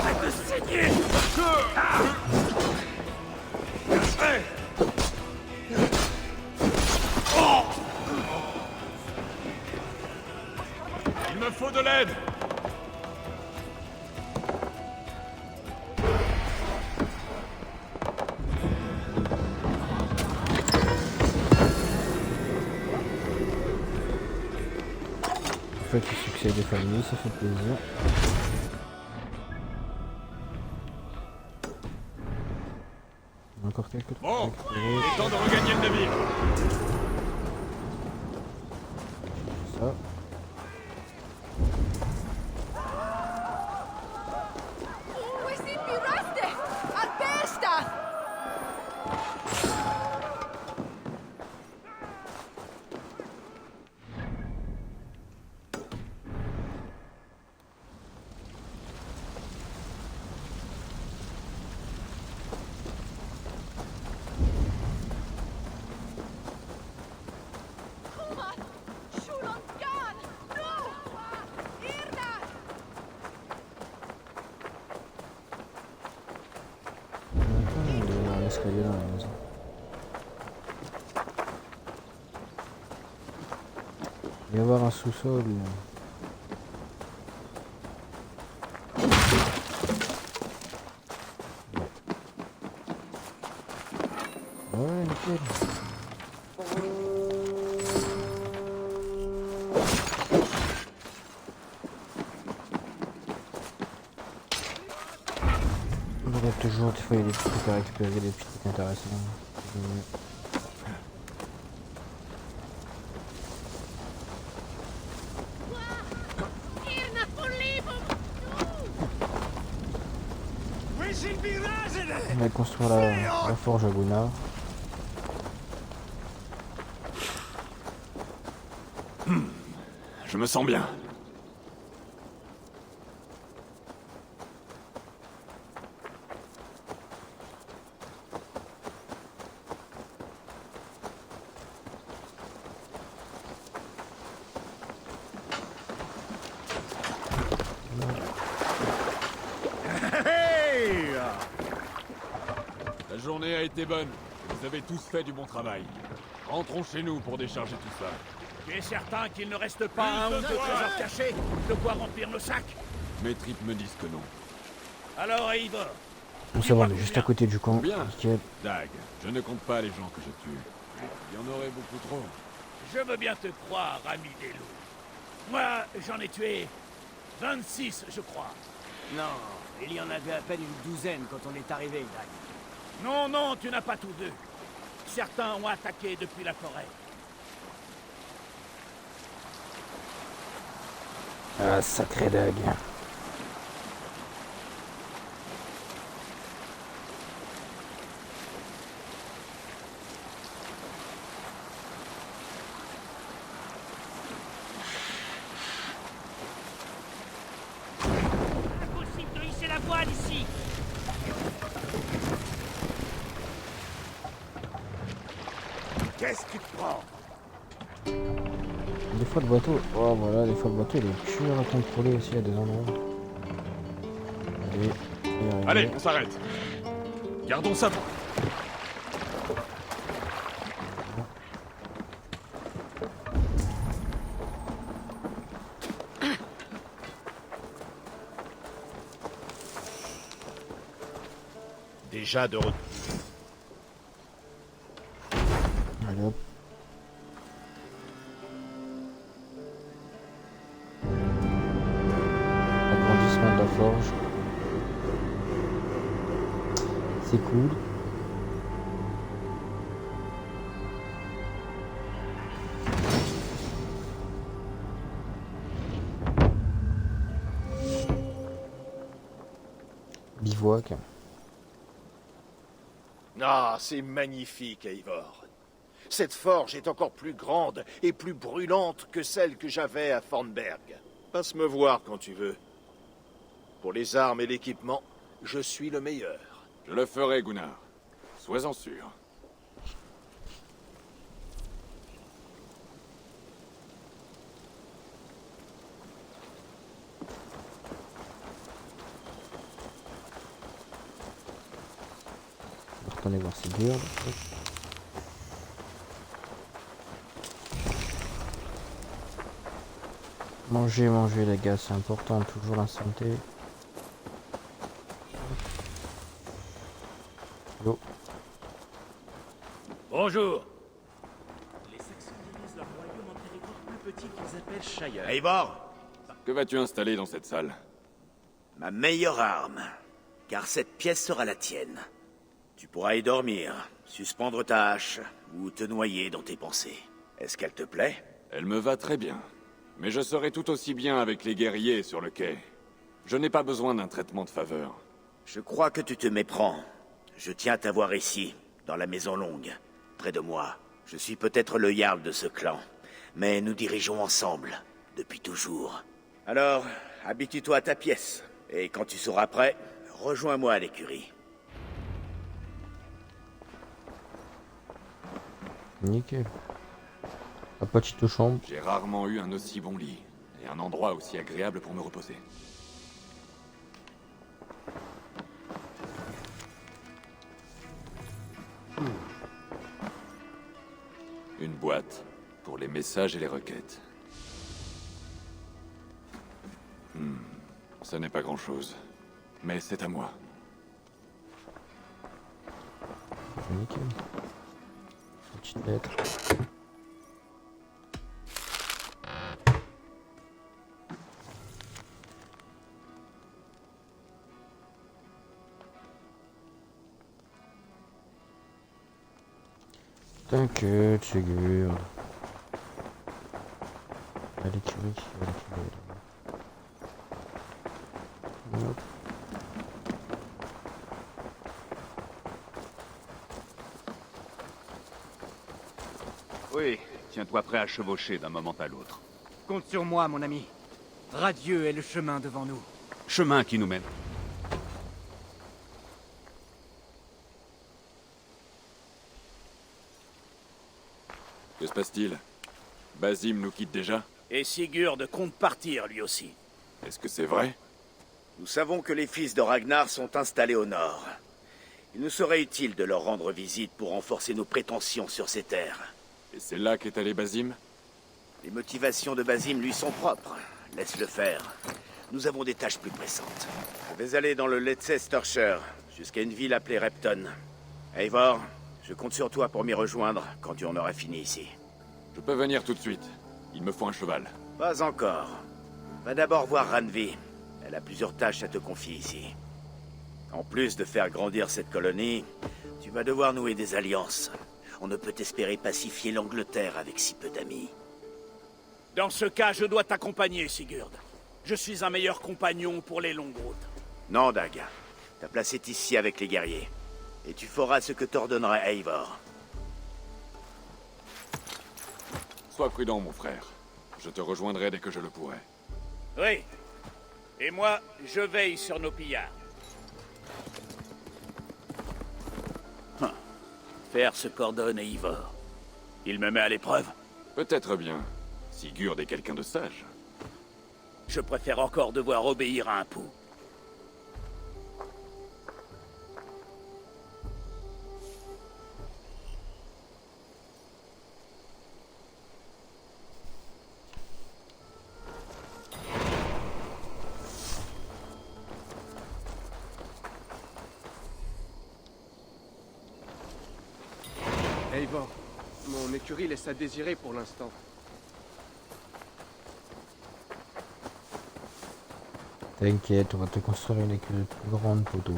Arrête de saigner! Il me faut de l'aide. En fait, le succès des familles, ça fait plaisir. Encore quelques trucs. Bon, il est temps de regagner le navire. Ça. Il doit y avoir un escalier dans la maison. Il va y avoir un sous-sol. Ouais, nickel. Il y a toujours des fois il y a des petits trucs à récupérer, des petits trucs intéressants. On va construire la forge à Gunnar. Je me sens bien. La journée a été bonne. Vous avez tous fait du bon travail. Rentrons chez nous pour décharger tout ça. Tu es certain qu'il ne reste pas un ou deux trésors cachés de quoi remplir nos sacs? Mes tripes me disent que non. Alors, Eivor, Bon, ça va, on est juste à côté du camp. Bien. Nickel. Dag, je ne compte pas les gens que je tue. Il y en aurait beaucoup trop. Je veux bien te croire, ami des loups. Moi, j'en ai tué 26, je crois. Non, il y en avait à peine une douzaine quand on est arrivé, Dag. Non, non, tu n'as pas tous deux. Certains ont attaqué depuis la forêt. Ah, sacré Dag. Impossible de hisser la voile ici. Qu'est-ce que tu te prends? Des fois le bateau, oh voilà, des fois le bateau il est dur à contrôler aussi à des endroits. Allez, on s'arrête. Gardons ça. Déjà de retour. Allez hop. Agrandissement de la forge. C'est cool. Bivouac. Ah, c'est magnifique, Eivor. Cette forge est encore plus grande et plus brûlante que celle que j'avais à Thornberg. Passe me voir quand tu veux. Pour les armes et l'équipement, je suis le meilleur. Je le ferai, Gunnar. Sois-en sûr. On va retourner voir Sigurd. Manger, manger les gars, c'est important, toujours la santé. L'eau. Bonjour. Les Saxons divisent leur royaume en territoires plus petits qu'ils appellent Shire. Eivor, Que vas-tu installer dans cette salle? ma meilleure arme, car cette pièce sera la tienne. Tu pourras y dormir, suspendre ta hache ou te noyer dans tes pensées. Est-ce qu'elle te plaît? Elle me va très bien. Mais je serai tout aussi bien avec les guerriers sur le quai. Je n'ai pas besoin d'un traitement de faveur. Je crois que tu te méprends. Je tiens à t'avoir ici, dans la Maison Longue, près de moi. Je suis peut-être le Jarl de ce clan, mais nous dirigeons ensemble, depuis toujours. Alors, habitue-toi à ta pièce, et quand tu seras prêt, rejoins-moi à l'écurie. Nickel. La petite chambre. J'ai rarement eu un aussi bon lit, et un endroit aussi agréable pour me reposer. Une boîte pour les messages et les requêtes. Ce n'est pas grand-chose, mais c'est à moi. Nickel. Petite lettre. T'inquiète, Sigurd. À l'écurie, à l'écurie. Hop. Oui, tiens-toi prêt à chevaucher d'un moment à l'autre. Compte sur moi, mon ami. Radieux est le chemin devant nous. Chemin qui nous mène. Que se passe-t-il? Basim nous quitte déjà? Et Sigurd compte partir, lui aussi. Est-ce que c'est vrai? Nous savons que les fils de Ragnar sont installés au nord. Il nous serait utile de leur rendre visite pour renforcer nos prétentions sur ces terres. Et c'est là qu'est allé Basim? Les motivations de Basim lui sont propres. Laisse-le faire. Nous avons des tâches plus pressantes. Je vais aller dans le Leicestershire, jusqu'à une ville appelée Repton. Eivor, je compte sur toi pour m'y rejoindre quand tu en auras fini ici. Je peux venir tout de suite. Il me faut un cheval. Pas encore. Va d'abord voir Ranvi. Elle a plusieurs tâches à te confier ici. En plus de faire grandir cette colonie, tu vas devoir nouer des alliances. On ne peut espérer pacifier l'Angleterre avec si peu d'amis. Dans ce cas, je dois t'accompagner, Sigurd. Je suis un meilleur compagnon pour les longues routes. Non, Dag. Ta place est ici avec les guerriers. Et tu feras ce que t'ordonnera Eivor. Sois prudent, mon frère. Je te rejoindrai dès que je le pourrai. Oui. Et moi, je veille sur nos pillards. Faire ce qu'ordonne Eivor. Il me met à l'épreuve. Peut-être bien. Sigurd est quelqu'un de sage. Je préfère encore devoir obéir à un pou. Eivor, mon écurie laisse à désirer pour l'instant. T'inquiète, on va te construire une écurie plus grande, poteau.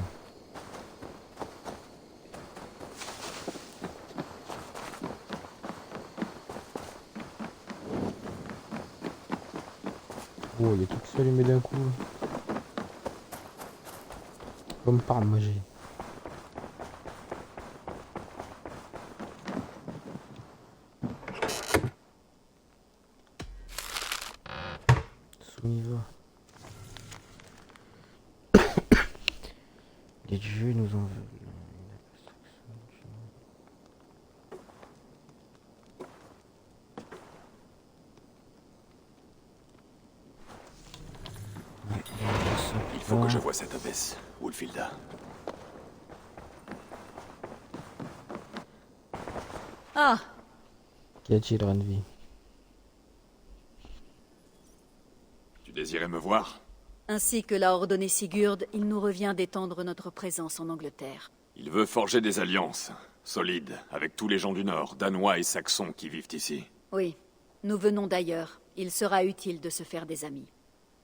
Oh, il est tout allumé d'un coup. Comme par magie. On y va. Les dieux nous en veulent. Il faut que je voie cette abbesse, Wolfilda. Ah! Qu'y a-t-il, Ranvi? Tu désirais me voir? Ainsi que l'a ordonné Sigurd, il nous revient d'étendre notre présence en Angleterre. Il veut forger des alliances, solides, avec tous les gens du Nord, Danois et Saxons qui vivent ici. Oui, nous venons d'ailleurs. Il sera utile de se faire des amis.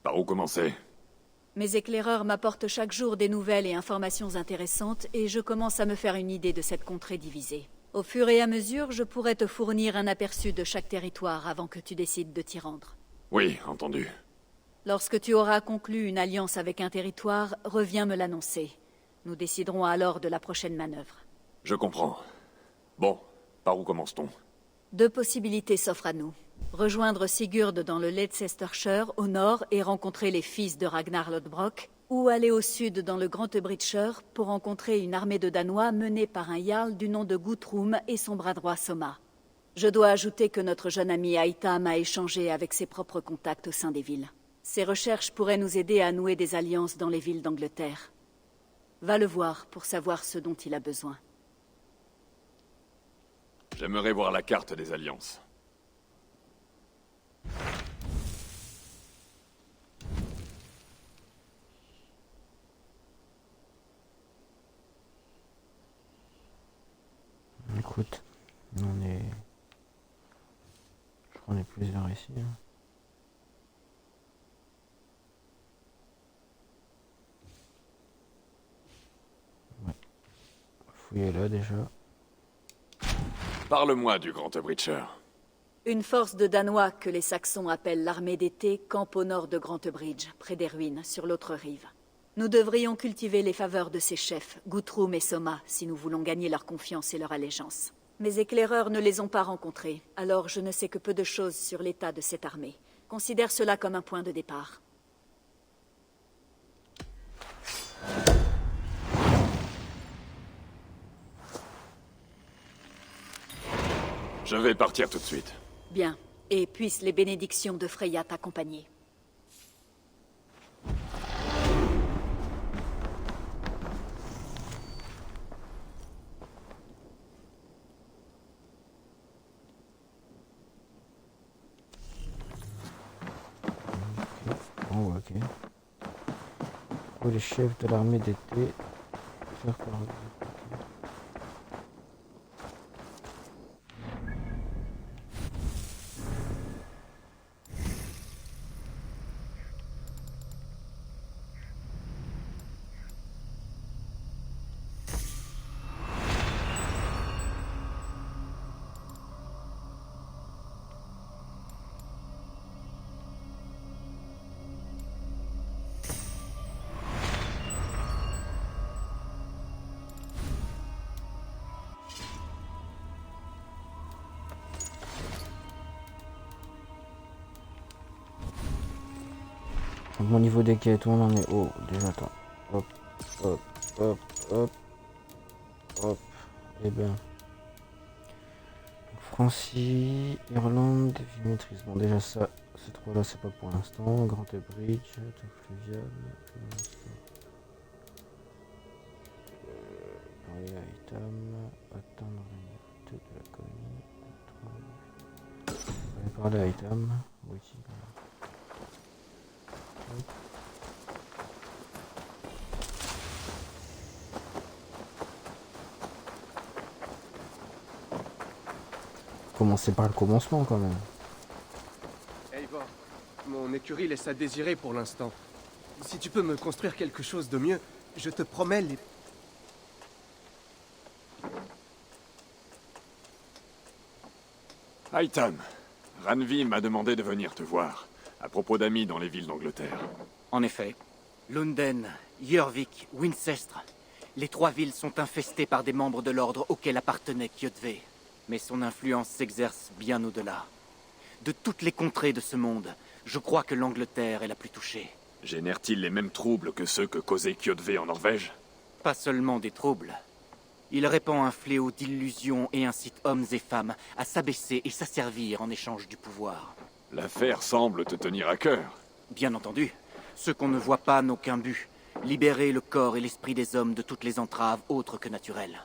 Par où commencer? Mes éclaireurs m'apportent chaque jour des nouvelles et informations intéressantes et je commence à me faire une idée de cette contrée divisée. Au fur et à mesure, je pourrais te fournir un aperçu de chaque territoire avant que tu décides de t'y rendre. Oui, entendu. Lorsque tu auras conclu une alliance avec un territoire, reviens me l'annoncer. Nous déciderons alors de la prochaine manœuvre. Je comprends. Bon, par où commence-t-on? 2 possibilités s'offrent à nous. Rejoindre Sigurd dans le Leicestershire, au nord, et rencontrer les fils de Ragnar Lodbrok, ou aller au sud dans le Grand Bridgeshire pour rencontrer une armée de Danois menée par un jarl du nom de Guthrum et son bras droit Soma. Je dois ajouter que notre jeune ami Aitam a échangé avec ses propres contacts au sein des villes. Ces recherches pourraient nous aider à nouer des alliances dans les villes d'Angleterre. Va le voir pour savoir ce dont il a besoin. J'aimerais voir la carte des alliances. Écoute, on est... Je crois qu'on est plusieurs ici. Hein. Ouais. Fouiller là déjà. Parle-moi du Grand Bridgeshire. Une force de Danois que les Saxons appellent l'armée d'été campe au nord de Grantebridge, près des ruines, sur l'autre rive. Nous devrions cultiver les faveurs de ses chefs, Guthrum et Soma, si nous voulons gagner leur confiance et leur allégeance. Mes éclaireurs ne les ont pas rencontrés, alors je ne sais que peu de choses sur l'état de cette armée. Considère cela comme un point de départ. Je vais partir tout de suite. Bien, et puissent les bénédictions de Freya t'accompagner. Oh, ok. Pour les chefs de l'armée d'été faire quoi? Donc, au niveau des quêtes, on en est haut. Déjà, attends. Hop, hop, hop, hop. Hop. Et ben. Francie, Irlande, ville maîtrise. Bon, déjà, ça, ces trois-là, c'est pas pour l'instant. Grand Bridge, tout fluvial. Pour l'instant. Parler à Itam. Attendre la de la colonie. On va parler à Itam. Oui, si. Commencer par le commencement quand même. Eivor, mon écurie laisse à désirer pour l'instant. Si tu peux me construire quelque chose de mieux, je te promets les... Aitam, Ranvi m'a demandé de venir te voir, à propos d'amis dans les villes d'Angleterre. En effet. Lunden, Jorvik, Winchester. Les trois villes sont infestées par des membres de l'ordre auquel appartenait Kjotve. Mais son influence s'exerce bien au-delà. De toutes les contrées de ce monde, je crois que l'Angleterre est la plus touchée. Génère-t-il les mêmes troubles que ceux que causait Kjotve en Norvège? Pas seulement des troubles. Il répand un fléau d'illusions et incite hommes et femmes à s'abaisser et s'asservir en échange du pouvoir. L'affaire semble te tenir à cœur. Bien entendu. Ceux qu'on ne voit pas n'ont qu'un but. Libérer le corps et l'esprit des hommes de toutes les entraves autres que naturelles.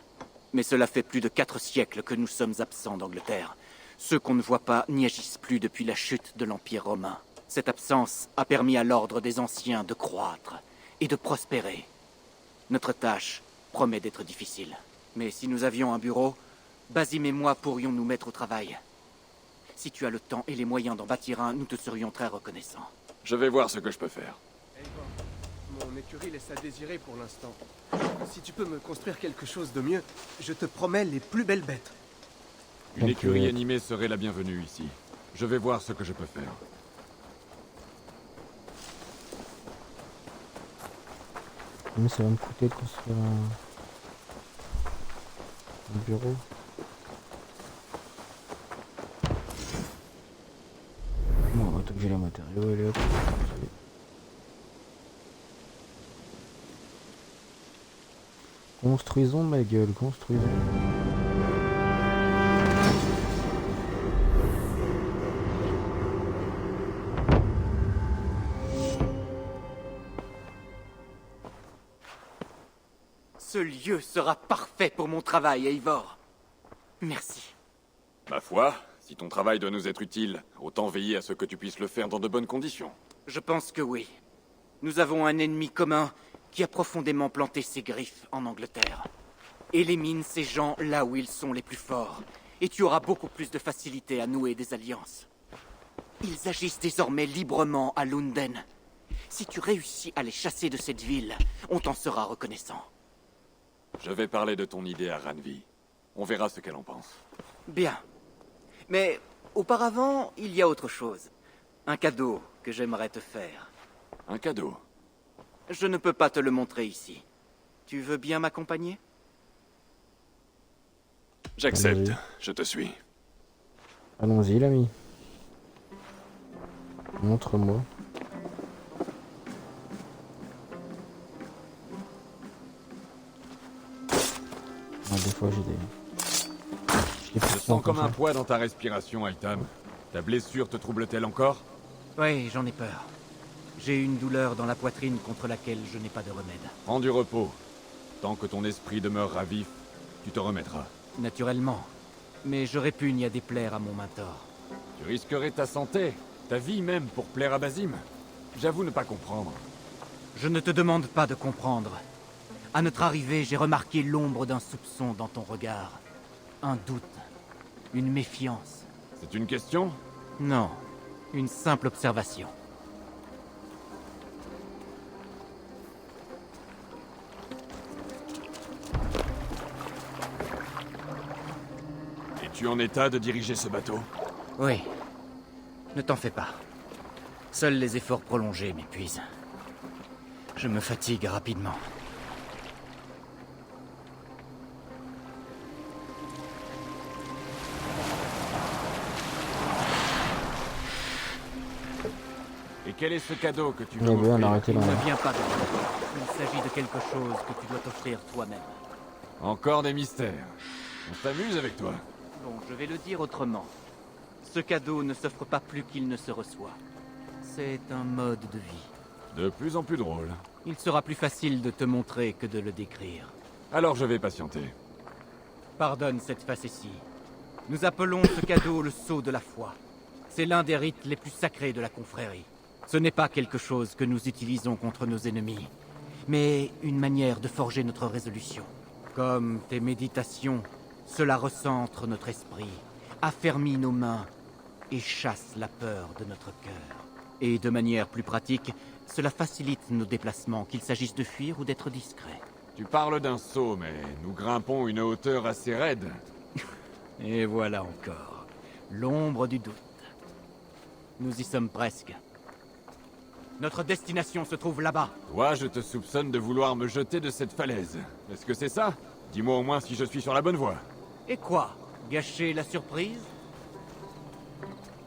Mais cela fait plus de 4 siècles que nous sommes absents d'Angleterre. Ceux qu'on ne voit pas n'y agissent plus depuis la chute de l'Empire romain. Cette absence a permis à l'ordre des anciens de croître et de prospérer. Notre tâche promet d'être difficile. Mais si nous avions un bureau, Basim et moi pourrions nous mettre au travail. Si tu as le temps et les moyens d'en bâtir un, nous te serions très reconnaissants. Je vais voir ce que je peux faire. Eivor, mon écurie laisse à désirer pour l'instant. Si tu peux me construire quelque chose de mieux, je te promets les plus belles bêtes. Une écurie animée serait la bienvenue ici. Je vais voir ce que je peux faire. Mais ça va me coûter de construire un bureau. Bon, on va tout que j'ai les matériaux et les autres. Construisons ma gueule, construisons. Ce lieu sera parfait pour mon travail, Eivor. Merci. Ma foi, si ton travail doit nous être utile, autant veiller à ce que tu puisses le faire dans de bonnes conditions. Je pense que oui. Nous avons un ennemi commun qui a profondément planté ses griffes en Angleterre. Élimine ces gens là où ils sont les plus forts, et tu auras beaucoup plus de facilité à nouer des alliances. Ils agissent désormais librement à Lunden. Si tu réussis à les chasser de cette ville, on t'en sera reconnaissant. Je vais parler de ton idée à Ranvi. On verra ce qu'elle en pense. Bien. Mais auparavant, il y a autre chose. Un cadeau que j'aimerais te faire. Un cadeau? Je ne peux pas te le montrer ici. Tu veux bien m'accompagner? J'accepte. Je te suis. Allons-y, l'ami. Montre-moi. Ah, des fois, j'ai des... Je sens comme un poids dans ta respiration, Aitam. Ta blessure te trouble-t-elle encore? Oui, j'en ai peur. J'ai une douleur dans la poitrine contre laquelle je n'ai pas de remède. Prends du repos. Tant que ton esprit demeurera vif, tu te remettras. Naturellement. Mais je répugne à déplaire à mon mentor. Tu risquerais ta santé, ta vie même, pour plaire à Basim. J'avoue ne pas comprendre. Je ne te demande pas de comprendre. À notre arrivée, j'ai remarqué l'ombre d'un soupçon dans ton regard. Un doute. Une méfiance. C'est une question? Non. Une simple observation. Es-tu en état de diriger ce bateau? Oui. Ne t'en fais pas. Seuls les efforts prolongés m'épuisent. Je me fatigue rapidement. quel est ce cadeau que tu veux Mais oui, on a m'offrir? arrêté Il là. ne vient pas de moi. Il s'agit de quelque chose que tu dois t'offrir toi-même. Encore des mystères. On s'amuse avec toi. Bon, je vais le dire autrement. Ce cadeau ne s'offre pas plus qu'il ne se reçoit. C'est un mode de vie. De plus en plus drôle. Il sera plus facile de te montrer que de le décrire. Alors je vais patienter. Pardonne cette facétie. Nous appelons ce cadeau le sceau de la foi. C'est l'un des rites les plus sacrés de la confrérie. Ce n'est pas quelque chose que nous utilisons contre nos ennemis, mais une manière de forger notre résolution. Comme tes méditations, cela recentre notre esprit, affermit nos mains et chasse la peur de notre cœur. Et de manière plus pratique, cela facilite nos déplacements, qu'il s'agisse de fuir ou d'être discret. Tu parles d'un saut, mais nous grimpons une hauteur assez raide. Et voilà encore, l'ombre du doute. Nous y sommes presque. Notre destination se trouve là-bas. Toi, je te soupçonne de vouloir me jeter de cette falaise. Est-ce que c'est ça? Dis-moi au moins si je suis sur la bonne voie. Et quoi? Gâcher la surprise?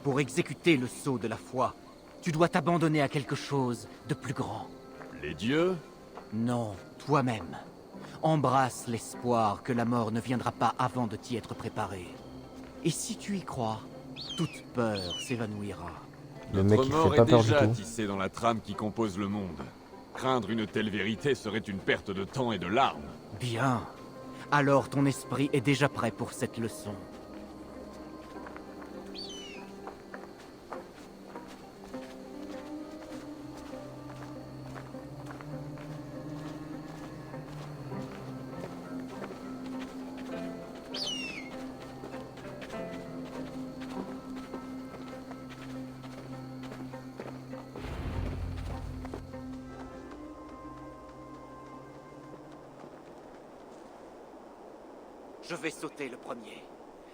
Pour exécuter le sceau de la foi, tu dois t'abandonner à quelque chose de plus grand. Les dieux? Non, toi-même. Embrasse l'espoir que la mort ne viendra pas avant de t'y être préparé. Et si tu y crois, toute peur s'évanouira. Le mec Notre il mort fait pas est peur du déjà tout. tissée dans la trame qui compose le monde. Craindre une telle vérité serait une perte de temps et de larmes. Bien. Alors ton esprit est déjà prêt pour cette leçon. Je vais sauter le premier.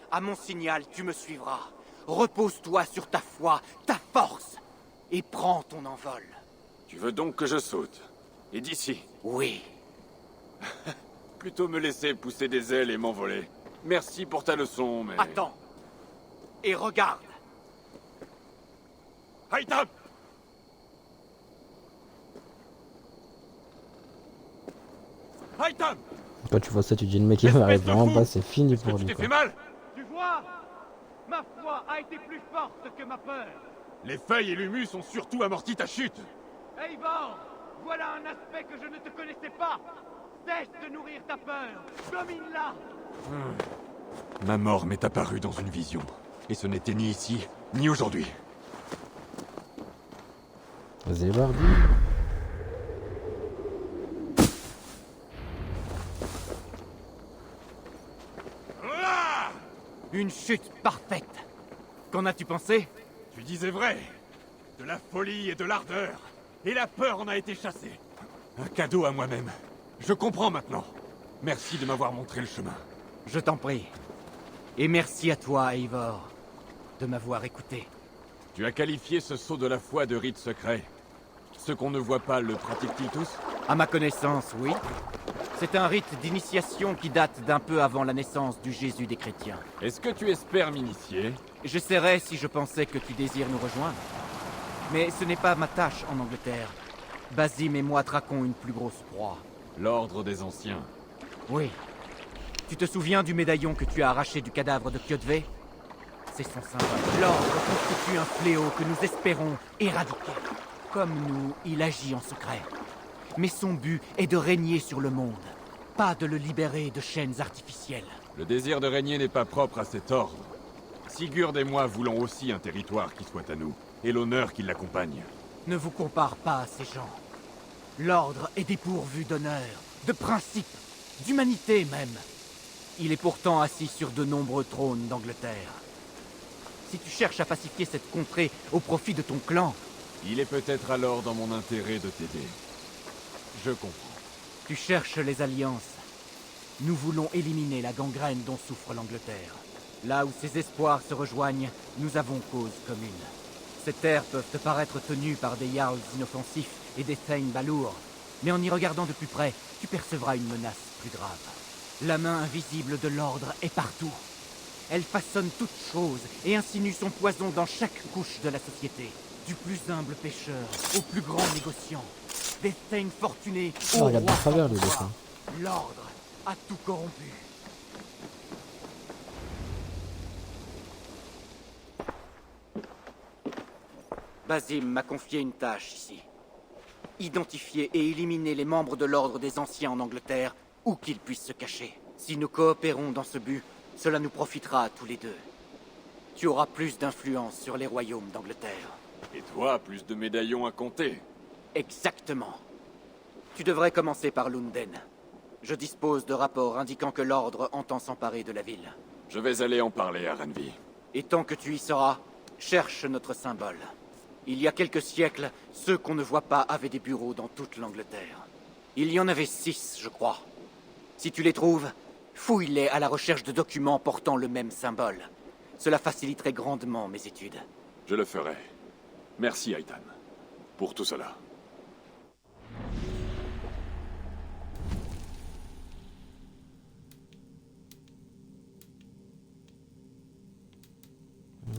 À mon signal, tu me suivras. Repose-toi sur ta foi, ta force, et prends ton envol. Tu veux donc que je saute? Et d'ici? Oui. Plutôt me laisser pousser des ailes et m'envoler. Merci pour ta leçon, mais... Attends. Et regarde. Haïtam! Haïtam! Quand tu vois ça, tu dis le mec il va arriver en bas, c'est fini pour lui. Tu t'es Quoi. fait mal? Tu vois? Ma foi a été plus forte que ma peur. Les feuilles et l'humus ont surtout amorti ta chute. Eivor, voilà un aspect que je ne te connaissais pas. Cesse de nourrir ta peur. Domine-la. Ma mort m'est apparue dans une vision. Et ce n'était ni ici, ni aujourd'hui. Vas-y, Bardi. Une chute parfaite. Qu'en as-tu pensé? Tu disais vrai. De la folie et de l'ardeur. Et la peur en a été chassée. Un cadeau à moi-même. Je comprends maintenant. Merci de m'avoir montré le chemin. Je t'en prie. Et merci à toi, Eivor, de m'avoir écouté. Tu as qualifié ce saut de la foi de rite secret. Ceux qu'on ne voit pas le pratiquent-ils tous? À ma connaissance, oui. C'est un rite d'initiation qui date d'un peu avant la naissance du Jésus des chrétiens. Est-ce que tu espères m'initier? J'essaierais si je pensais que tu désires nous rejoindre. Mais ce n'est pas ma tâche en Angleterre. Basim et moi traquons une plus grosse proie. L'ordre des anciens. Oui. Tu te souviens du médaillon que tu as arraché du cadavre de Kjotve? C'est son symbole. L'ordre constitue un fléau que nous espérons éradiquer. Comme nous, il agit en secret. Mais son but est de régner sur le monde, pas de le libérer de chaînes artificielles. Le désir de régner n'est pas propre à cet ordre. Sigurd et moi voulons aussi un territoire qui soit à nous, et l'honneur qui l'accompagne. Ne vous compare pas à ces gens. L'ordre est dépourvu d'honneur, de principes, d'humanité même. Il est pourtant assis sur de nombreux trônes d'Angleterre. Si tu cherches à pacifier cette contrée au profit de ton clan... Il est peut-être alors dans mon intérêt de t'aider. Je comprends. Tu cherches les alliances. Nous voulons éliminer la gangrène dont souffre l'Angleterre. Là où ses espoirs se rejoignent, nous avons cause commune. Ces terres peuvent te paraître tenues par des Jarls inoffensifs et des Thane Balour, mais en y regardant de plus près, tu percevras une menace plus grave. La main invisible de l'ordre est partout. Elle façonne toutes choses et insinue son poison dans chaque couche de la société. Du plus humble pêcheur au plus grand négociant, des Thane fortunés Oh, au regarde roi à travers sans le pouvoir. dessin. L'ordre a tout corrompu. Basim m'a confié une tâche ici. Identifier et éliminer les membres de l'Ordre des Anciens en Angleterre, où qu'ils puissent se cacher. Si nous coopérons dans ce but, cela nous profitera à tous les deux. Tu auras plus d'influence sur les royaumes d'Angleterre. Et toi, plus de médaillons à compter. Exactement. Tu devrais commencer par Lunden. Je dispose de rapports indiquant que l'Ordre entend s'emparer de la ville. Je vais aller en parler à Renvi. Et tant que tu y seras, cherche notre symbole. Il y a quelques siècles, ceux qu'on ne voit pas avaient des bureaux dans toute l'Angleterre. Il y en avait 6, je crois. Si tu les trouves, fouille-les à la recherche de documents portant le même symbole. Cela faciliterait grandement mes études. Je le ferai. Merci, Aitan, pour tout cela.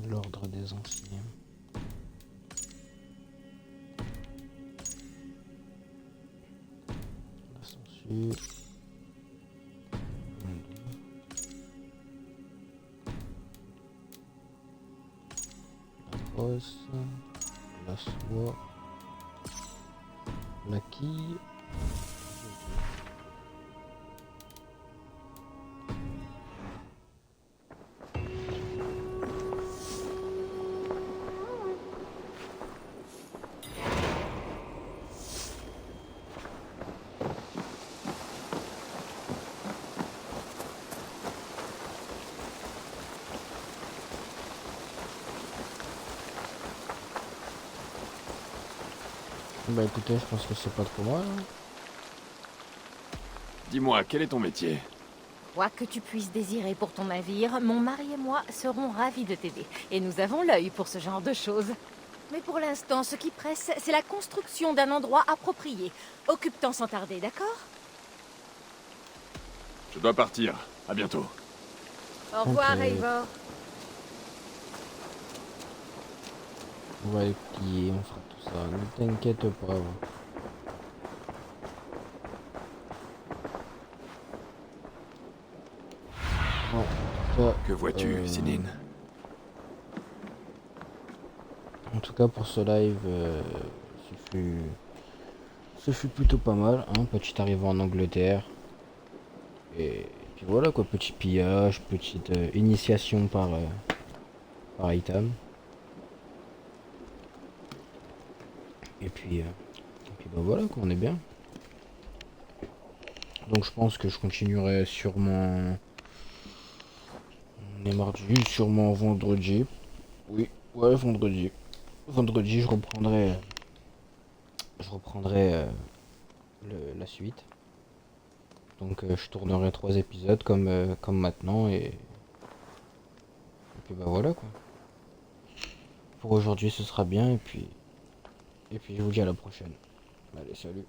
L'ordre des anciens. La censure. La brosse. La soie. La quille. Bah écoutez, je pense que c'est pas trop mal. Hein. Dis-moi, quel est ton métier? Quoi que tu puisses désirer pour ton navire, mon mari et moi serons ravis de t'aider. Et nous avons l'œil pour ce genre de choses. Mais pour l'instant, ce qui presse, c'est la construction d'un endroit approprié. Occupe-t'en sans tarder, d'accord? Je dois partir. À bientôt. Au revoir, Ok. Eivor. On va les plier, on fera tout ça. Ne t'inquiète pas. Bon, en tout cas, Que vois-tu, Sinine? En tout cas, pour ce live, ce fut plutôt pas mal. Hein, petit arrivée en Angleterre. Et puis voilà quoi, petit pillage, petite initiation par Aitam. Et puis bah voilà quoi, on est bien. Donc je pense que je continuerai sûrement. On est mardi, sûrement vendredi. Oui, ouais, vendredi. Vendredi, je reprendrai la suite. Donc je tournerai 3 épisodes comme maintenant et puis bah voilà quoi. Pour aujourd'hui ce sera bien et puis je vous dis à la prochaine. Allez, salut.